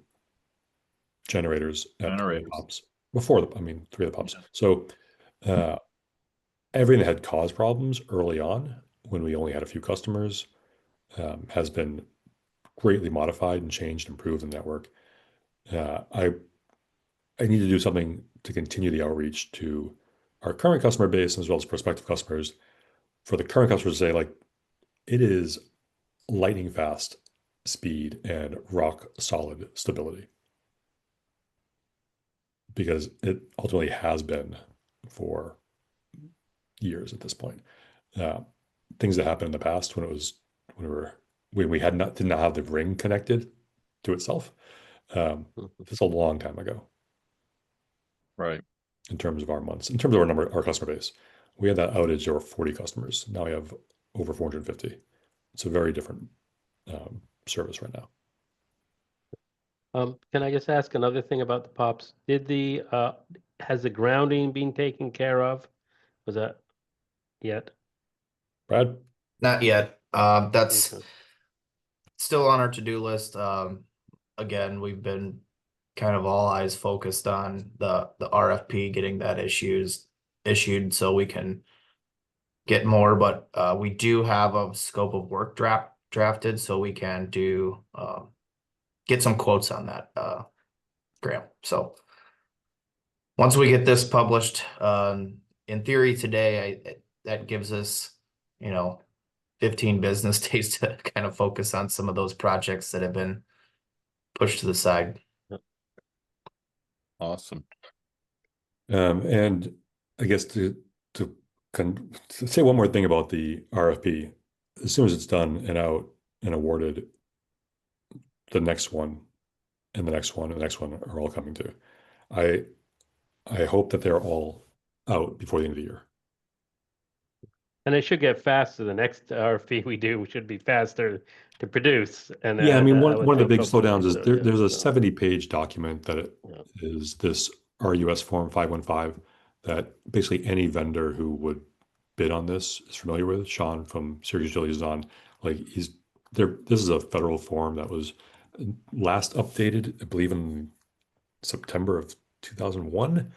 generators at 3 of the pumps. 3 of the pumps. Yeah. So everything that had caused problems early on when we only had a few customers has been greatly modified and changed, improved the network. I need to do something to continue the outreach to our current customer base as well as prospective customers. For the current customers to say, like, it is lightning fast speed and rock solid stability, because it ultimately has been for years at this point. Things that happened in the past when we did not have the ring connected to itself. It's a long time ago. Right. In terms of our months, in terms of our customer base, we had that outage over 40 customers. Now we have over 450. It's a very different service right now. can I just ask another thing about the pops? Has the grounding been taken care of? Was that yet? Brad? Not yet. That's Okay. still on our to-do list. Again, we've been kind of all eyes focused on the RFP, getting that issued so we can get more, but we do have a scope of work drafted, so we can do get some quotes on that grant. So once we get this published, in theory today, that gives us, 15 business days to kind of focus on some of those projects that have been pushed to the side. Awesome. And I guess to say one more thing about the RFP, as soon as it's done and out and awarded, the next one and the next one and the next one are all coming too. I hope that they're all out before the end of the year. And it should get faster. The next RFP we do should be faster to produce. And Yeah, I mean, would one of the think big hopefully slowdowns is so, yeah, there's a so, 70-page document that yeah. is this RUS Form 515 that basically any vendor who would bid on this is familiar with. Sean from Syracuse Utilities is on. Like he's there. This is a federal form that was last updated, I believe, in September of 2001.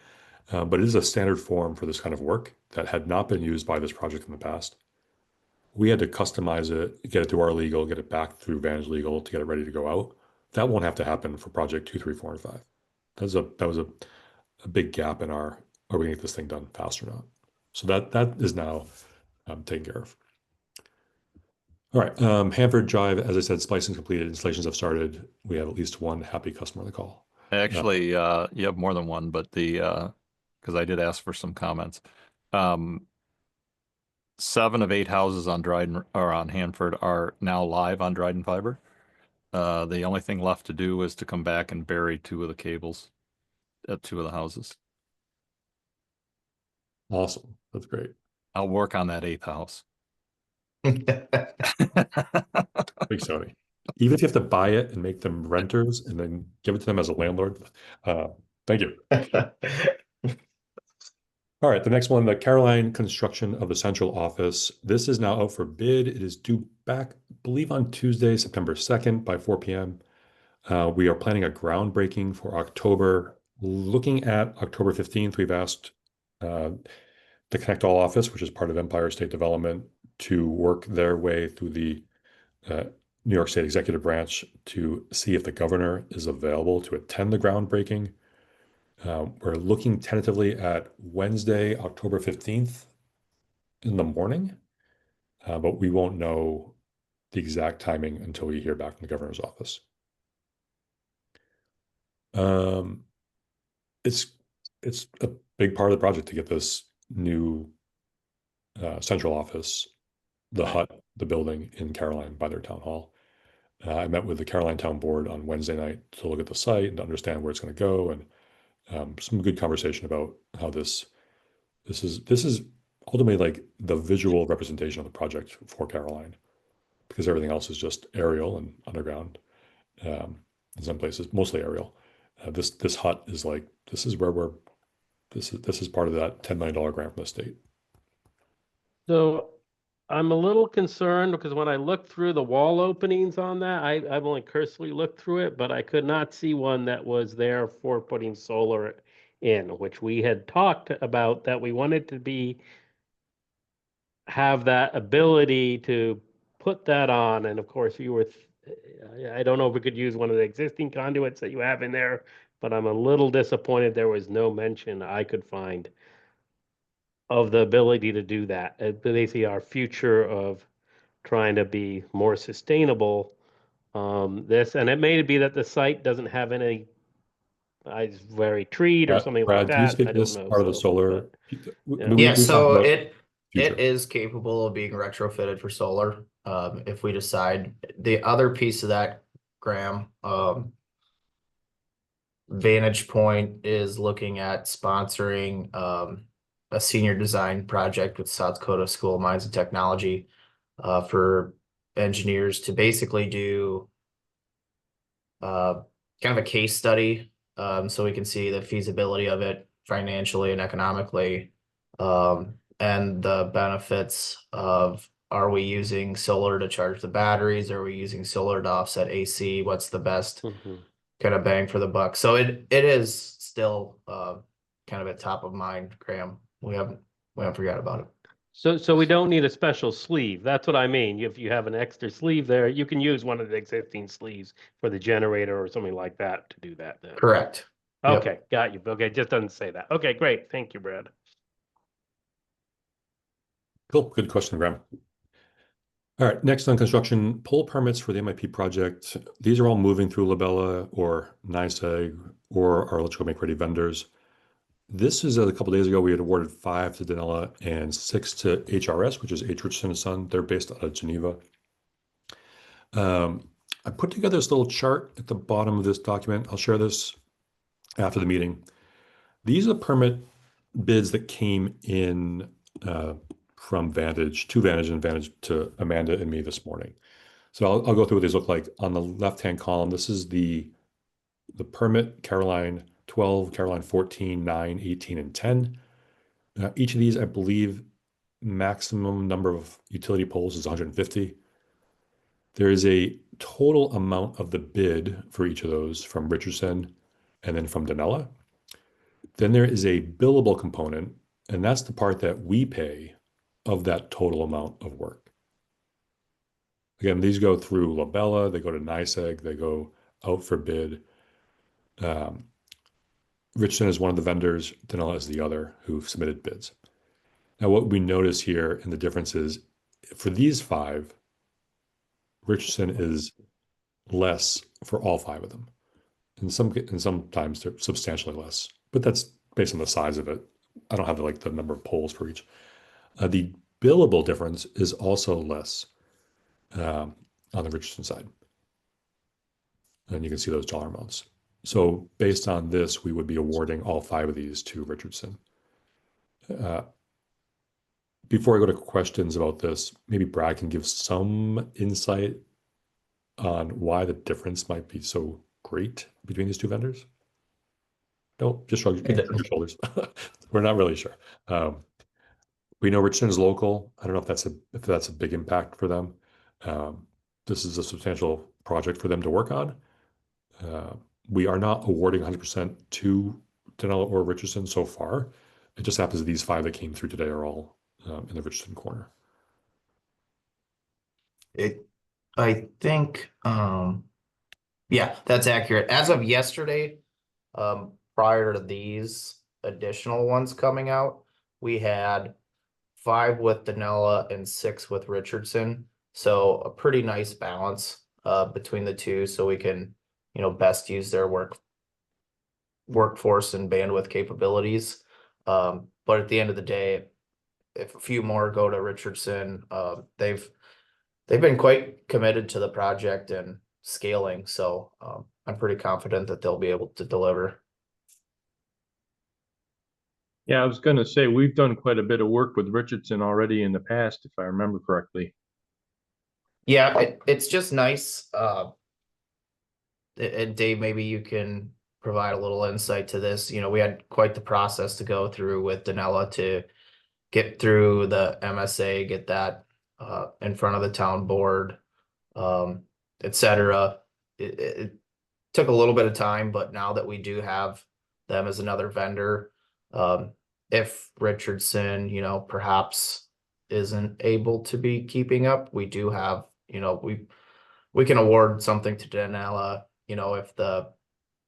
But it is a standard form for this kind of work that had not been used by this project in the past. We had to customize it, get it through our legal, get it back through Vantage Legal to get it ready to go out. That won't have to happen for project 2, 3, 4, and 5. That was a big gap in our are we gonna get this thing done fast or not? So that is now taken care of. All right, Hanford Drive, as I said, splicing completed, installations have started. We have at least one happy customer on the call. Actually, you have more than one, but because I did ask for some comments. 7 of 8 houses on Dryden or on Hanford are now live on Dryden Fiber. The only thing left to do is to come back and bury 2 of the cables at 2 of the houses. Awesome, that's great. I'll work on that 8th house. Big Sony. Even if you have to buy it and make them renters and then give it to them as a landlord, thank you. All right, the next one, the Caroline construction of the central office. This is now out for bid. It is due back, I believe, on Tuesday, September 2nd by 4 p.m. We are planning a groundbreaking for October. Looking at October 15th, we've asked the Connect All office, which is part of Empire State Development, to work their way through the New York State Executive Branch to see if the governor is available to attend the groundbreaking. We're looking tentatively at Wednesday, October 15th in the morning, but we won't know the exact timing until we hear back from the governor's office. It's a big part of the project to get this new central office, the hut, the building in Caroline by their town hall. I met with the Caroline Town Board on Wednesday night to look at the site and to understand where it's going to go, and some good conversation about how this is ultimately like the visual representation of the project for Caroline, because everything else is just aerial and underground. In some places, mostly aerial. This hut is like this is where this is part of that $10 million grant from the state. So I'm a little concerned because when I looked through the wall openings on that, I've only cursorily looked through it, but I could not see one that was there for putting solar in, which we had talked about that we wanted to have that ability to put that on. And of course, I don't know if we could use one of the existing conduits that you have in there, but I'm a little disappointed there was no mention I could find of the ability to do that. They see our future of trying to be more sustainable. And it may be that the site doesn't have any, it's very treed or something like Brad, can you that. speak I to this don't know. part of the solar? But, I yeah. mean, Yeah, we talked so about it future. is capable of being retrofitted for solar, if we decide. The other piece of that, Graham, Vantage Point is looking at sponsoring a senior design project with South Dakota School of Mines and Technology for engineers to basically do kind of a case study, so we can see the feasibility of it financially and economically, and the benefits of are we using solar to charge the batteries? Are we using solar to offset AC? What's the best Mhm. kind of bang for the buck? So it is still kind of at top of mind, Graham. We haven't forgot about it. So we don't need a special sleeve. That's what I mean. If you have an extra sleeve there, you can use one of the existing sleeves for the generator or something like that to do that then. Correct. Yep. Okay, got you. Okay, it just doesn't say that. Okay, great. Thank you, Brad. Cool. Good question, Graham. All right, next on construction, pull permits for the MIP project. These are all moving through Labella or NYSEG or our electrical make-ready vendors. This is a couple days ago, we had awarded 5 to Danella and 6 to HRS, which is H. Richardson & Son. They're based out of Geneva. I put together this little chart at the bottom of this document. I'll share this after the meeting. These are the permit bids that came in from Vantage to Vantage and Vantage to Amanda and me this morning. So I'll go through what these look like. On the left-hand column, this is the permit, Caroline 12, Caroline 14, 9, 18, and 10. Each of these, I believe, maximum number of utility poles is 150. There is a total amount of the bid for each of those from Richardson and then from Danella. Then there is a billable component, and that's the part that we pay of that total amount of work. Again, these go through Labella, they go to NYSEG, they go out for bid. Richardson is one of the vendors, Danella is the other who've submitted bids. Now, what we notice here in the difference is for these 5, Richardson is less for all 5 of them. And sometimes they're substantially less, but that's based on the size of it. I don't have the number of poles for each. The billable difference is also less on the Richardson side. And you can see those dollar amounts. So based on this, we would be awarding all 5 of these to Richardson. Before I go to questions about this, maybe Brad can give some insight on why the difference might be so great between these 2 vendors. No, just shrug your shoulders. We're not really sure. We know Richardson is local. I don't know if that's a big impact for them. This is a substantial project for them to work on. We are not awarding 100% to Danella or Richardson so far. It just happens that these 5 that came through today are all in the Richardson corner. I think, yeah, that's accurate. As of yesterday, prior to these additional ones coming out, we had 5 with Danella and 6 with Richardson. So a pretty nice balance between the 2, so we can, best use their workforce and bandwidth capabilities. But at the end of the day, if a few more go to Richardson, they've been quite committed to the project and scaling. So I'm pretty confident that they'll be able to deliver. Yeah, I was going to say, we've done quite a bit of work with Richardson already in the past, if I remember correctly. Yeah, it's just nice. And Dave, maybe you can provide a little insight to this. We had quite the process to go through with Danella to get through the MSA, get that in front of the town board, etc. It took a little bit of time, but now that we do have them as another vendor, if Richardson, perhaps isn't able to be keeping up, we do have, we can award something to Danella, if the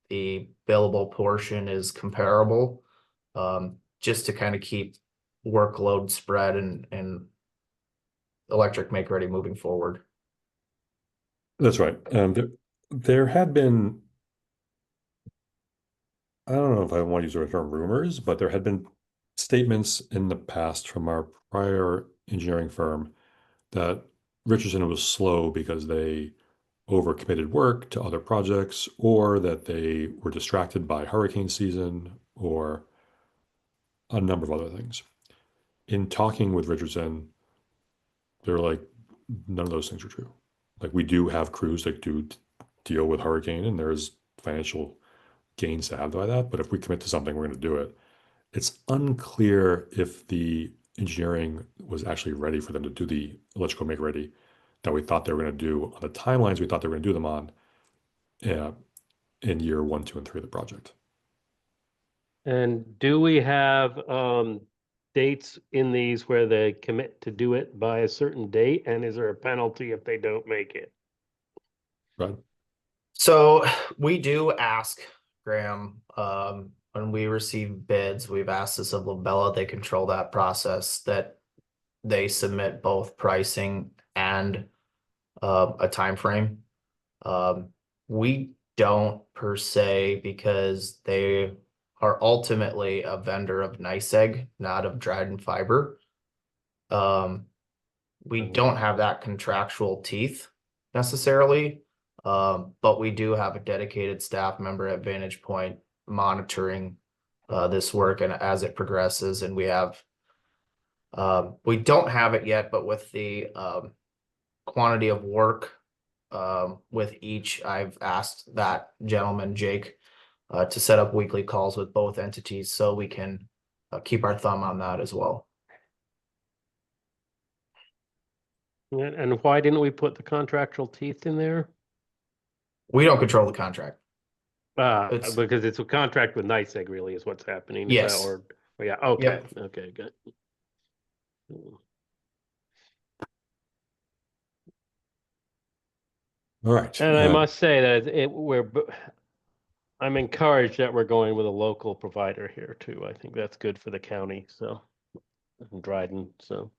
billable portion is comparable, just to kind of keep workload spread and electric make ready moving forward. That's right. There had been, I don't know if I want to use the term rumors, but there had been statements in the past from our prior engineering firm that Richardson was slow because they overcommitted work to other projects, or that they were distracted by hurricane season, or a number of other things. In talking with Richardson, they're like, none of those things are true. Like, we do have crews that do deal with hurricane, and there's financial gains to have by that. But if we commit to something, we're going to do it. It's unclear if the engineering was actually ready for them to do the electrical make ready that we thought they were going to do on the timelines we thought they were going to do them on in year 1, 2, and 3 of the project. And do we have dates in these where they commit to do it by a certain date? And is there a penalty if they don't make it? Right? So we do ask, Graham, when we receive bids, we've asked this of Labella, they control that process, that they submit both pricing and a time frame. We don't per se, because they are ultimately a vendor of NYSEG, not of Dryden Fiber. We don't have that contractual teeth necessarily, but we do have a dedicated staff member at Vantage Point monitoring this work and as it progresses. And we don't have it yet, but with the quantity of work with each, I've asked that gentleman, Jake, to set up weekly calls with both entities so we can keep our thumb on that as well. And why didn't we put the contractual teeth in there? We don't control the contract. Because it's a contract with NYSEG really is what's happening. Is Yes. that, or yeah, okay, Yep. okay, good. All right. And I must say that I'm encouraged that we're going with a local provider here too. I think that's good for the county, so, and Dryden, so.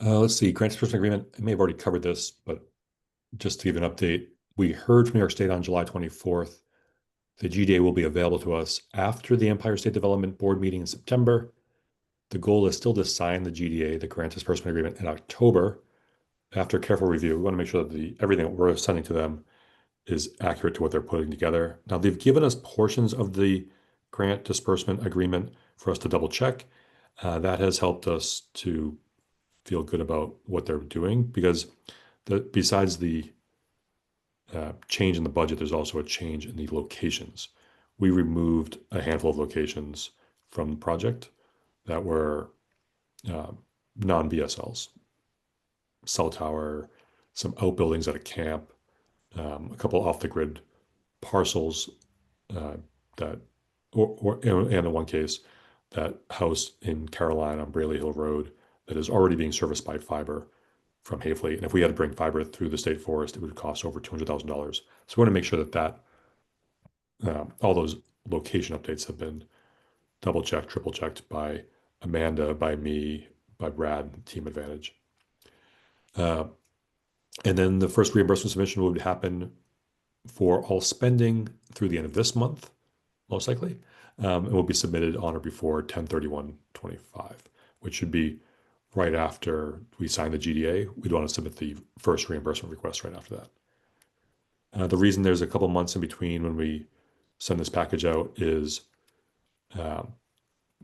Let's see, grant disbursement agreement. I may have already covered this, but just to give an update, we heard from New York State on July 24th. The GDA will be available to us after the Empire State Development Board meeting in September. The goal is still to sign the GDA, the grant disbursement agreement, in October. After careful review, we want to make sure that everything that we're sending to them is accurate to what they're putting together. Now, they've given us portions of the grant disbursement agreement for us to double check. That has helped us to feel good about what they're doing, because besides the change in the budget, there's also a change in the locations. We removed a handful of locations from the project that were non-BSLs. Cell tower, some outbuildings at a camp, a couple off-the-grid parcels and in one case, that house in Caroline on Braley Hill Road that is already being serviced by fiber from Hayfleet. And if we had to bring fiber through the state forest, it would cost over $200,000. So we want to make sure that all those location updates have been double checked, triple checked by Amanda, by me, by Brad, Team Advantage. And then the first reimbursement submission would happen for all spending through the end of this month, most likely. It will be submitted on or before 10/31/25, which should be right after we sign the GDA. We'd want to submit the first reimbursement request right after that. The reason there's a couple months in between when we send this package out is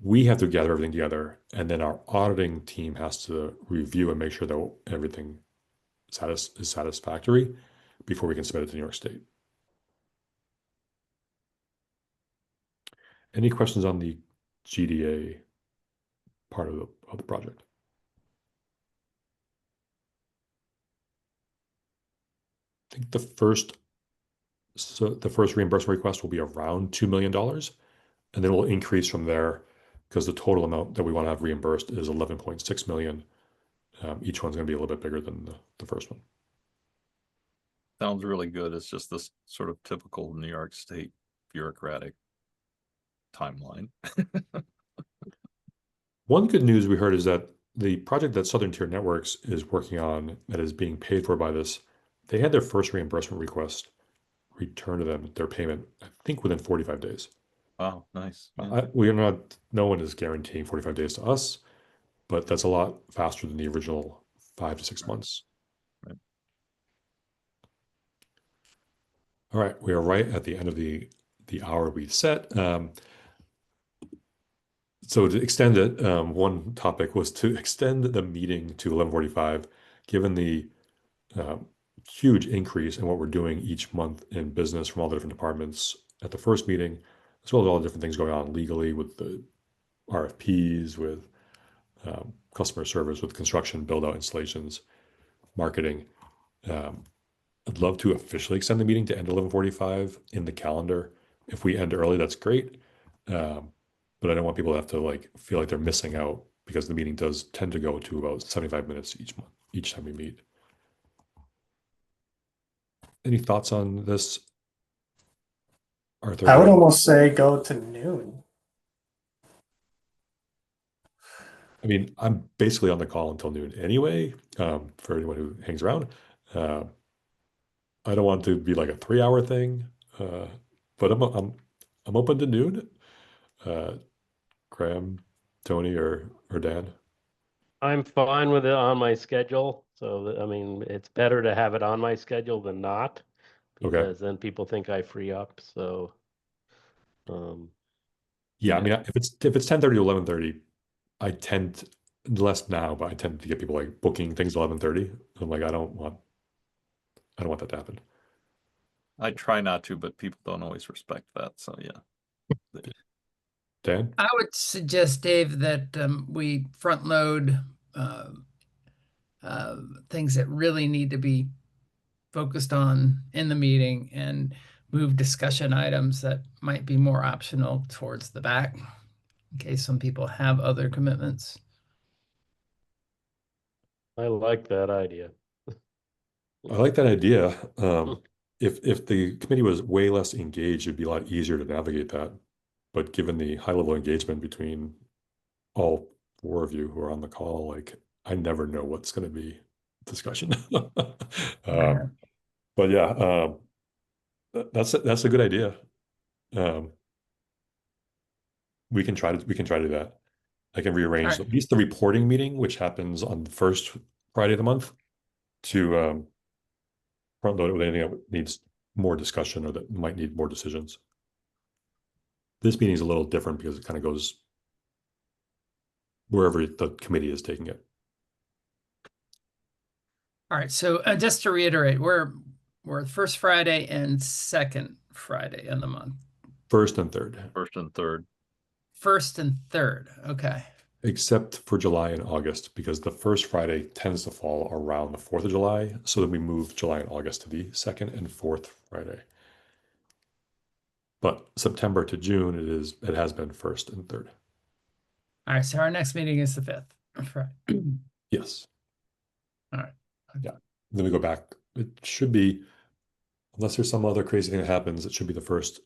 we have to gather everything together, and then our auditing team has to review and make sure that everything is satisfactory before we can submit it to New York State. Any questions on the GDA part of the project? I think the first reimbursement request will be around $2 million, and then we'll increase from there, because the total amount that we want to have reimbursed is 11.6 million. Each one's going to be a little bit bigger than the first one. Sounds really good. It's just this sort of typical New York State bureaucratic timeline. One good news we heard is that the project that Southern Tier Networks is working on, that is being paid for by this, they had their first reimbursement request returned to them, their payment, I think within 45 days. Oh, nice. Yeah. No one is guaranteeing 45 days to us, but that's a lot faster than the original 5 to 6 months. Right. All right, we are right at the end of the hour we set. So to extend it, one topic was to extend the meeting to 11:45, given the huge increase in what we're doing each month in business from all the different departments at the first meeting, as well as all the different things going on legally with the RFPs, with customer service, with construction, build out, installations, marketing. I'd love to officially extend the meeting to end 11:45 in the calendar. If we end early, that's great. But I don't want people to have to like feel like they're missing out, because the meeting does tend to go to about 75 minutes each month, each time we meet. Any thoughts on this, Arthur? I would almost say go to noon. I mean, I'm basically on the call until noon anyway, for anyone who hangs around. I don't want to be like a 3-hour thing, but I'm open to noon. Graham, Tony, or Dan. I'm fine with it on my schedule. So, I mean, it's better to have it on my schedule than not, Okay. because then people think I free up. So, Yeah, I mean, if it's 10:30 to 11:30, I tend less now, but I tend to get people like booking things 11:30. I'm like, I don't want that to happen. I try not to, but people don't always respect that. So yeah. Dan? I would suggest, Dave, that we front load things that really need to be focused on in the meeting and move discussion items that might be more optional towards the back in case some people have other commitments. I like that idea. I like that idea. If the committee was way less engaged, it'd be a lot easier to navigate that. But given the high level engagement between all 4 of you who are on the call, like I never know what's going to be discussion. But yeah, that's a good idea. We can try to do that. I can rearrange Alright. at least the reporting meeting, which happens on the first Friday of the month, to front load it with anything that needs more discussion or that might need more decisions. This meeting is a little different because it kind of goes wherever the committee is taking it. All right, so just to reiterate, we're first Friday and second Friday in the month. First and third. First and third. First and third, okay. Except for July and August, because the first Friday tends to fall around the 4th of July. So then we move July and August to the second and fourth Friday. But September to June, it has been first and third. All right, so our next meeting is the 5th. Right. Yes. All right. Yeah. Then we go back. It should be, unless there's some other crazy thing that happens, it should be the first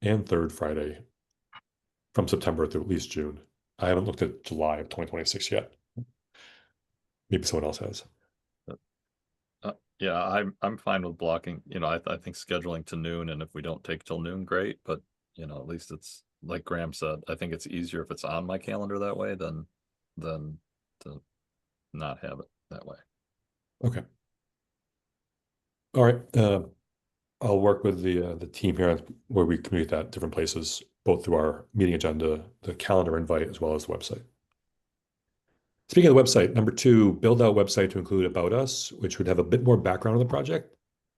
and third Friday from September through at least June. I haven't looked at July of 2026 yet. Maybe someone else has. Yeah, I'm fine with blocking. I think scheduling to noon, and if we don't take till noon, great. But at least it's like Graham said. I think it's easier if it's on my calendar that way than to not have it that way. Okay. All right. I'll work with the team here where we communicate that different places, both through our meeting agenda, the calendar invite, as well as the website. Speaking of the website, number 2, build out website to include about us, which would have a bit more background on the project.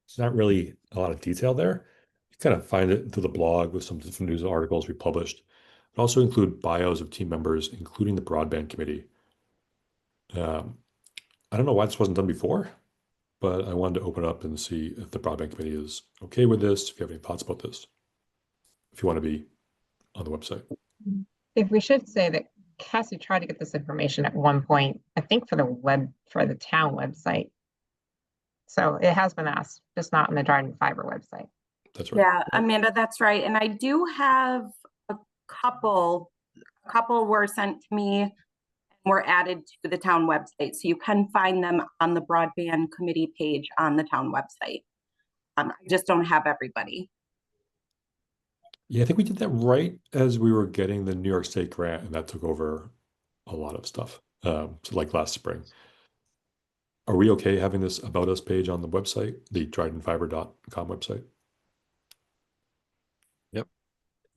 It's not really a lot of detail there. You kind of find it through the blog with some different news articles we published. But also include bios of team members, including the Broadband Committee. I don't know why this wasn't done before, but I wanted to open up and see if the Broadband Committee is okay with this, if you have any thoughts about this, if you want to be on the website. If we should say that Cassie tried to get this information at one point, I think for the town website. So it has been asked, just not on the Dryden Fiber website. That's right. Yeah, Amanda, that's right. And I do have a couple were sent to me and were added to the town website. So you can find them on the Broadband Committee page on the town website. I just don't have everybody. Yeah, I think we did that right as we were getting the New York State grant, and that took over a lot of stuff. So like last spring. Are we okay having this about us page on the website, the drydenfiber.com website? Yep.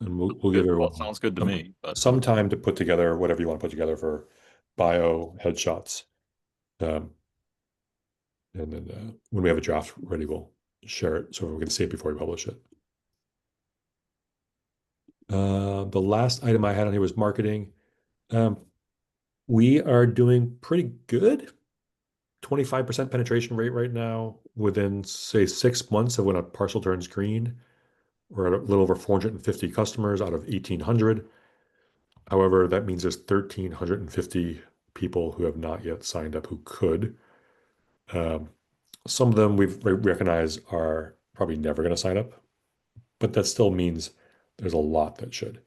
And we'll give everyone sounds good to me. But some time to put together whatever you want to put together for bio headshots. And then when we have a draft ready, we'll share it so we can see it before we publish it. The last item I had on here was marketing. We are doing pretty good. 25% penetration rate right now. Within, say, 6 months of when a parcel turns green, we're at a little over 450 customers out of 1,800. However, that means there's 1,350 people who have not yet signed up who could. Some of them we recognize are probably never going to sign up, but that still means there's a lot that should.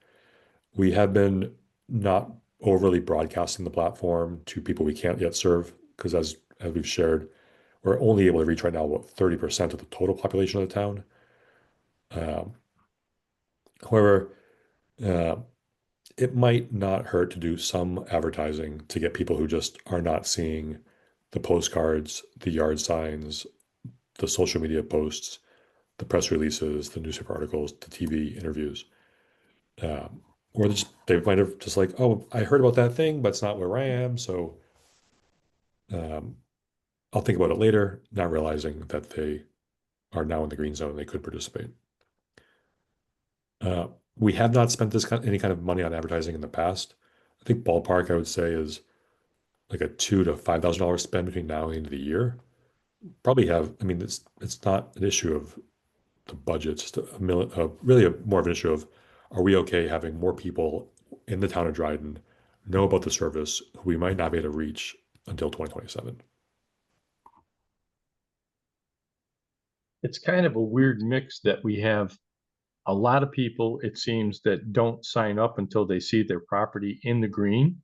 We have been not overly broadcasting the platform to people we can't yet serve because as we've shared, we're only able to reach right now about 30% of the total population of the town. However, it might not hurt to do some advertising to get people who just are not seeing the postcards, the yard signs, the social media posts, the press releases, the newspaper articles, the TV interviews. Or they might have just like, oh, I heard about that thing, but it's not where I am. So I'll think about it later, not realizing that they are now in the green zone and they could participate. We have not spent any kind of money on advertising in the past. I think ballpark, I would say, is like a $2,000 to $5,000 spend between now and the end of the year. Probably have, I mean, it's not an issue of the budget, it's just really more of an issue of, are we okay having more people in the town of Dryden know about the service who we might not be able to reach until 2027? It's kind of a weird mix that we have a lot of people, it seems, that don't sign up until they see their property in the green.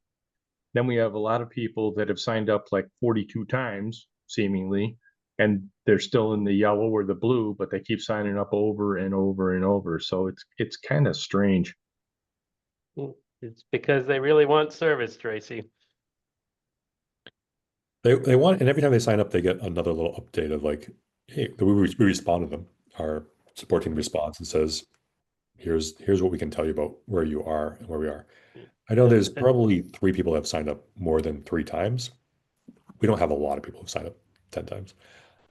Then we have a lot of people that have signed up like 42 times, seemingly, and they're still in the yellow or the blue, but they keep signing up over and over and over. So it's kind of strange. It's because they really want service, Tracy. They want, and every time they sign up, they get another little update of like, hey, we respond to them. Our support team responds and says, here's what we can tell you about where you are and where we are. I know there's probably 3 people that have signed up more than 3 times. We don't have a lot of people who've signed up 10 times.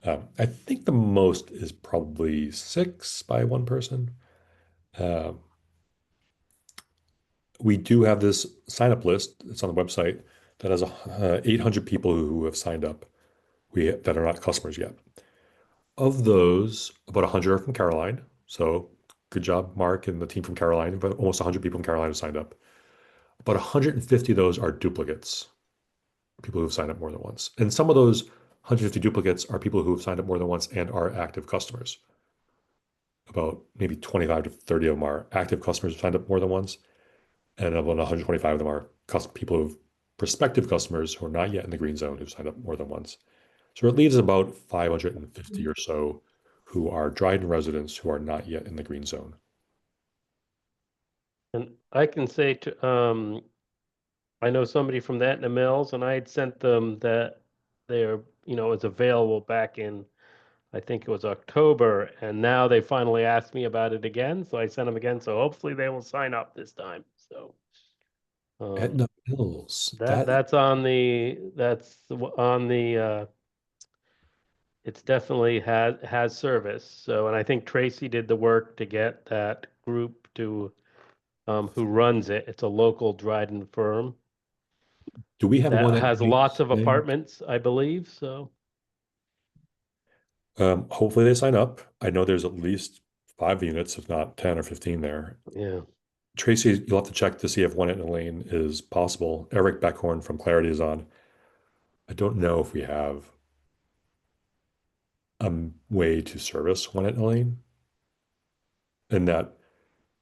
I think the most is probably 6 by one person. We do have this sign up list. It's on the website that has 800 people who have signed up that are not customers yet. Of those, about 100 are from Caroline. So good job, Mark and the team from Caroline. But almost 100 people from Caroline have signed up. About 150 of those are duplicates, people who've signed up more than once. And some of those 150 duplicates are people who have signed up more than once and are active customers. About maybe 25 to 30 of them are active customers who signed up more than once. And about 125 of them are prospective customers who are not yet in the green zone who've signed up more than once. So it leaves about 550 or so who are Dryden residents who are not yet in the green zone. And I can say to, I know somebody from the Etna Mills, and I had sent them that they're, it's available back in, I think it was October, and now they finally asked me about it again, so I sent them again, so hopefully they will sign up this time, so. Etna Mills. That's on the, it's definitely has service, so, and I think Tracy did the work to get that group to, who runs it. It's a local Dryden firm. Do we have one That that has lots of apartments, I believe, so. Hopefully they sign up. I know there's at least 5 units, if not 10 or 15 there. Yeah. Tracy, you'll have to check to see if one at Lane is possible. Eric Beckhorn from Clarity is on. I don't know if we have a way to service one at Lane. And that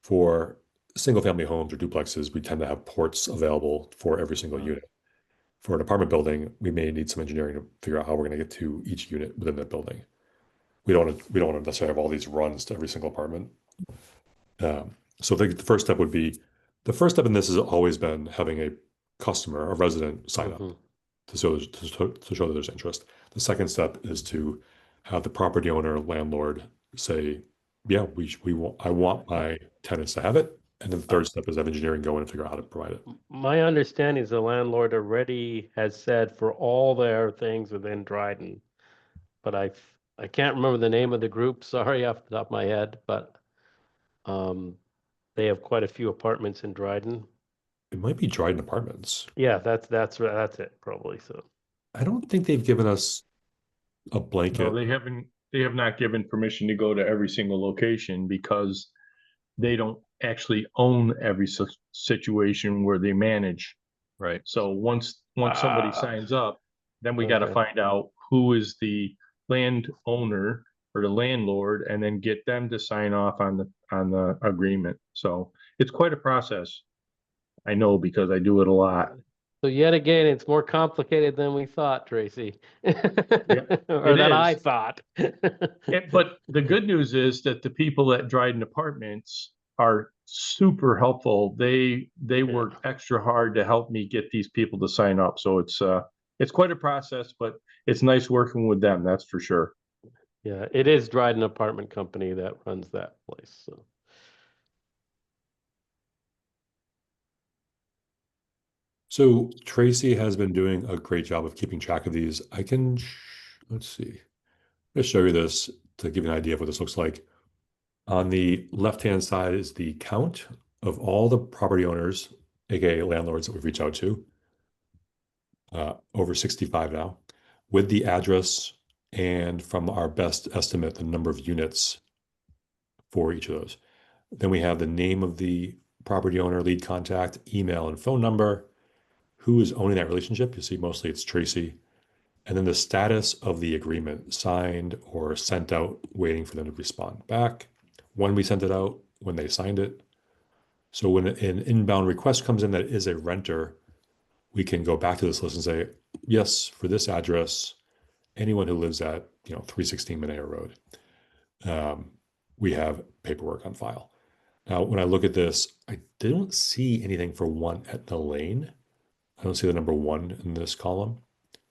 for single family homes or duplexes, we tend to have ports available for every single unit. For an apartment building, we may need some engineering to figure out how we're going to get to each unit within that building. We don't want to necessarily have all these runs to every single apartment. So I think the first step in this has always been having a customer, a resident sign up to show that there's interest. The second step is to have the property owner, landlord say, yeah, I want my tenants to have it. And then the third step is have engineering go in and figure out how to provide it. My understanding is the landlord already has said for all their things within Dryden, but I can't remember the name of the group, sorry, off the top of my head, but they have quite a few apartments in Dryden. It might be Dryden Apartments. Yeah, that's it probably. So I don't think they've given us a No, blanket. they have not given permission to go to every single location because they don't actually own every situation where they manage. Right. So once somebody signs up, then we got to Okay. find out who is the landowner or the landlord, and then get them to sign off on the agreement. So it's quite a process. I know because I do it a lot. So yet again, it's more complicated than we thought, Tracy. Or it that I is. thought. But the good news is that the people at Dryden Apartments are super helpful. They work extra hard to help me get these people to sign up. So it's quite a process, but it's nice working with them, that's for sure. Yeah, it is Dryden Apartment Company that runs that place. So So Tracy has been doing a great job of keeping track of these. Let's see. I'm going to show you this to give you an idea of what this looks like. On the left-hand side is the count of all the property owners, aka landlords that we've reached out to, over 65 now, with the address and from our best estimate, the number of units for each of those. Then we have the name of the property owner, lead contact, email, and phone number, who is owning that relationship. You see, mostly it's Tracy. And then the status of the agreement, signed or sent out, waiting for them to respond back, when we sent it out, when they signed it. So when an inbound request comes in that is a renter, we can go back to this list and say, yes, for this address, anyone who lives at 316 Mineo Road, we have paperwork on file. Now, when I look at this, I don't see anything for 1 Etna Lane. I don't see the number 1 in this column.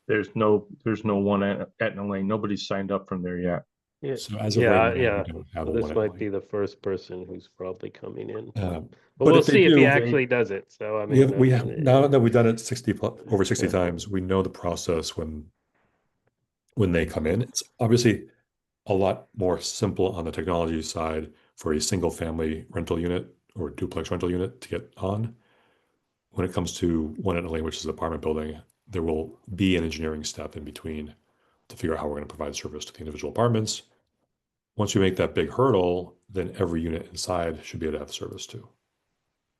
There's no one at Etna Lane. Nobody's signed up from there yet. yeah, So as of right now, yeah. we don't have So a this 1 Etna might be Lane. the first person who's probably coming in. But But we'll if they see if he do, actually does it. So I we mean, have now that we've done it over 60 Yeah. times, we know the process when they come in. It's obviously a lot more simple on the technology side for a single family rental unit or duplex rental unit to get on. When it comes to 1 Etna Lane, which is an apartment building, there will be an engineering step in between to figure out how we're going to provide service to the individual apartments. Once you make that big hurdle, then every unit inside should be able to have service too.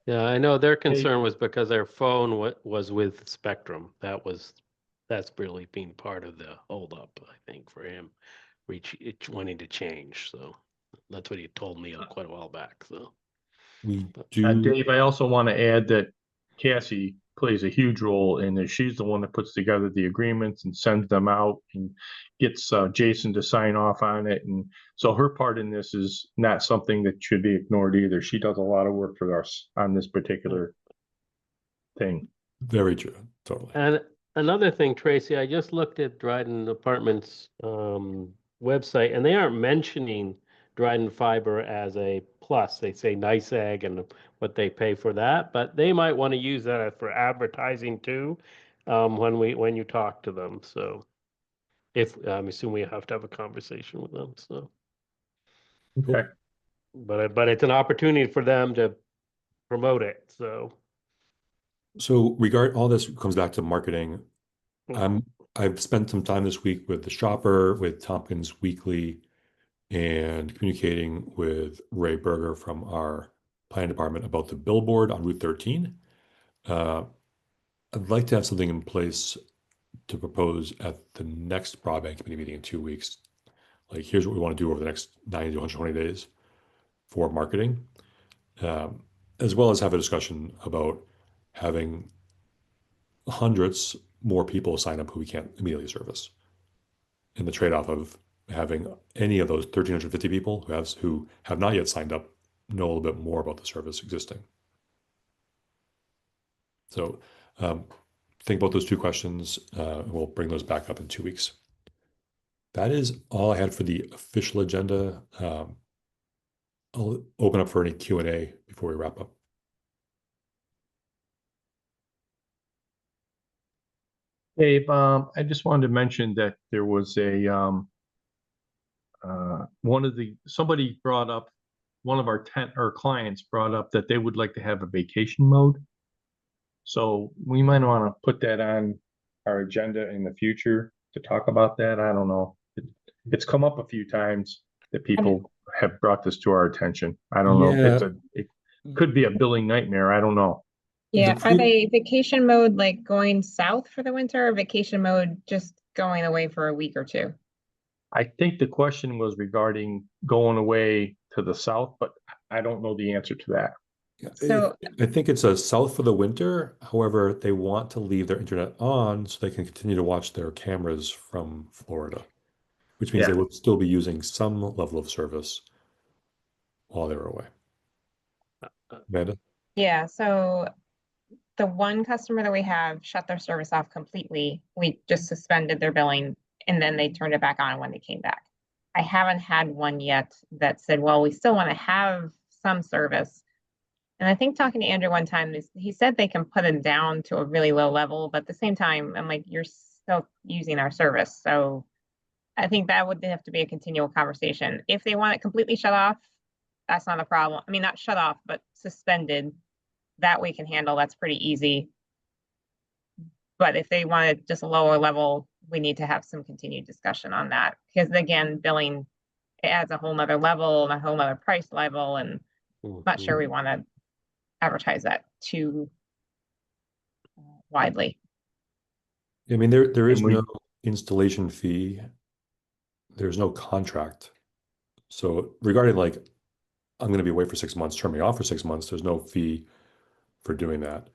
Yeah, I know their concern was because their phone was with Spectrum. That's really been part of the holdup, I think, for him wanting to change. So that's what he told me quite a while back. So We do. Dave, I also want to add that Cassie plays a huge role in this. She's the one that puts together the agreements and sends them out and gets Jason to sign off on it. And so her part in this is not something that should be ignored either. She does a lot of work for us on this particular thing. Very true. Totally. And another thing, Tracy, I just looked at Dryden Apartments website, and they aren't mentioning Dryden Fiber as a plus. They say NICEAG and what they pay for that, but they might want to use that for advertising too, when you talk to them. So if I'm assuming we have to have a conversation with them. So, Okay. but it's an opportunity for them to promote it. So All this comes back to marketing. I've spent some time this week with the shopper, with Tompkins Weekly, and communicating with Ray Berger from our planning department about the billboard on Route 13. I'd like to have something in place to propose at the next Broadband Committee meeting in 2 weeks. Like, here's what we want to do over the next 90 to 120 days for marketing, as well as have a discussion about having hundreds more people sign up who we can't immediately service. And the trade-off of having any of those 1,350 people who have not yet signed up know a little bit more about the service existing. So think about those 2 questions. We'll bring those back up in 2 weeks. That is all I had for the official agenda. I'll open up for any Q&A before we wrap up. Dave, I just wanted to mention that there was somebody brought up, one of our clients brought up that they would like to have a vacation mode. So we might want to put that on our agenda in the future to talk about that. I don't know. It's come up a few times that people have brought this to our attention. I don't know. It could be a billing nightmare. I don't know. Yeah, The are pre- they vacation mode like going south for the winter or vacation mode just going away for a week or two? I think the question was regarding going away to the south, but I don't know the answer to that. Yeah, So- I think it's a south for the winter. However, they want to leave their internet on so they can continue to watch their cameras from Florida, which means Yeah. they would still be using some level of service while they were away. Amanda? Yeah, so the one customer that we have shut their service off completely. We just suspended their billing and then they turned it back on when they came back. I haven't had one yet that said, well, we still want to have some service. And I think talking to Andrew one time, he said they can put it down to a really low level, but at the same time, I'm like, you're still using our service. So I think that would have to be a continual conversation. If they want it completely shut off, that's not a problem. I mean, not shut off, but suspended. That we can handle. That's pretty easy. But if they want it just a lower level, we need to have some continued discussion on that. Because again, billing, it adds a whole nother level and a whole nother price level. And I'm not sure we want to advertise that too widely. I mean, there is And we- no installation fee. There's no contract. So regarding like, I'm going to be away for 6 months, turn me off for 6 months, there's no fee for doing that.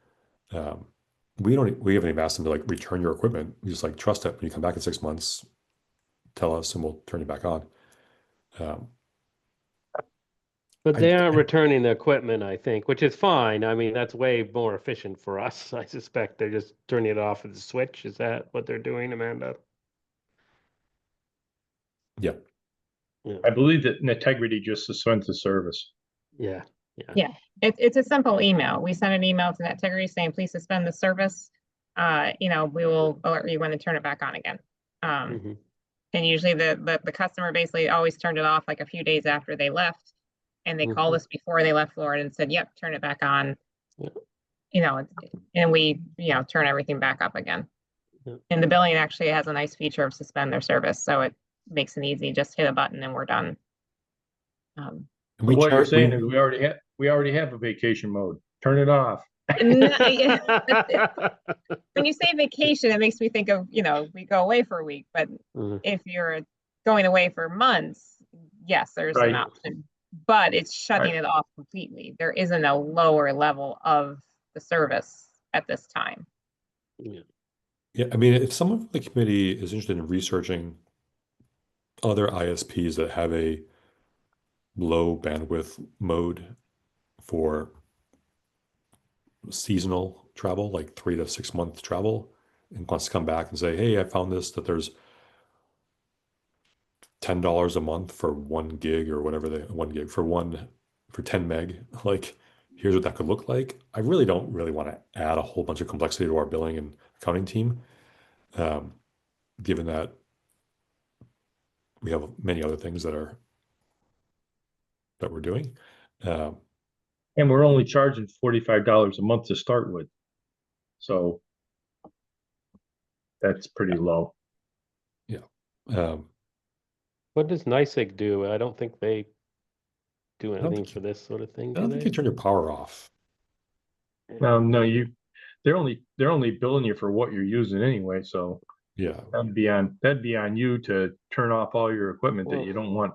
We haven't even asked them to like return your equipment. We just like trust it. When you come back in 6 months, tell us and we'll turn you back on. But I- they aren't returning the equipment, I think, which is fine. I mean, that's way more efficient for us. I suspect they're just turning it off with a switch. Is that what they're doing, Amanda? Yeah. I believe that Integrity just suspends the service. Yeah. It's a simple email. We send an email to NetTegrity saying, please suspend the service. We will alert you when to turn it back on again. Mhm. And usually the customer basically always turned it off like a few days after they left. And they called us before they left Florida and said, yep, turn it back on. Yeah. And we, turn everything back up again. Yeah. And the billing actually has a nice feature of suspend their service. So it makes it easy. Just hit a button and we're done. And So we what you're charge- saying is we already have a vacation mode. Turn it off. When you say vacation, it makes me think of, we go away for a week, but Mhm. if you're going away for months, yes, there's Right. an option, but it's shutting Right. it off completely. There isn't a lower level of the service at this time. Yeah, I mean, if someone from the committee is interested in researching other ISPs that have a low bandwidth mode for seasonal travel, like 3 to 6 month travel, and wants to come back and say, hey, I found this, that there's $10 a month for 1 gig or whatever 1 gig for 10 meg, like here's what that could look like. I really don't want to add a whole bunch of complexity to our billing and accounting team, given that we have many other things that we're doing. And we're only charging $45 a month to start with. So that's pretty low. Um, What does NYSEG do? I don't think they do don't anything think for this sort of thing, I do don't think you they? turn your power off. No, they're only billing you for what you're using anyway. So Yeah. that'd be on you to turn off all your equipment that you don't want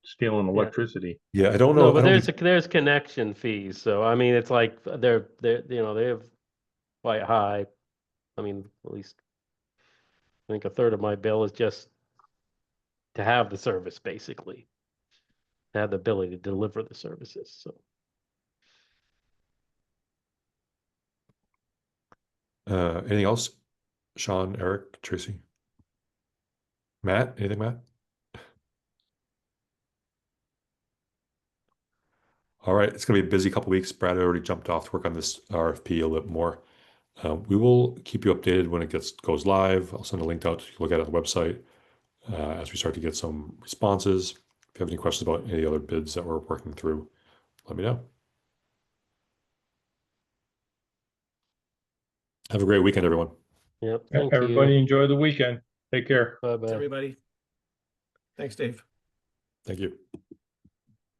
stealing electricity. Yeah, I don't No, know. but I don't think- there's connection fees. So I mean, it's like they're they have quite high. I mean, at least I think a third of my bill is just to have the service, basically, to have the ability to deliver the services. So anything else? Sean, Eric, Tracy, Matt, anything, Matt? All right, it's going to be a busy couple weeks. Brad already jumped off to work on this RFP a little bit more. We will keep you updated when it goes live. I'll send a link out so you can look at it on the website as we start to get some responses. If you have any questions about any other bids that we're working through, let me know. Have a great weekend, everyone. Yep, thank Everybody you. enjoy the weekend. Take care. Bye-bye. Everybody. Thanks, Dave. Thank you.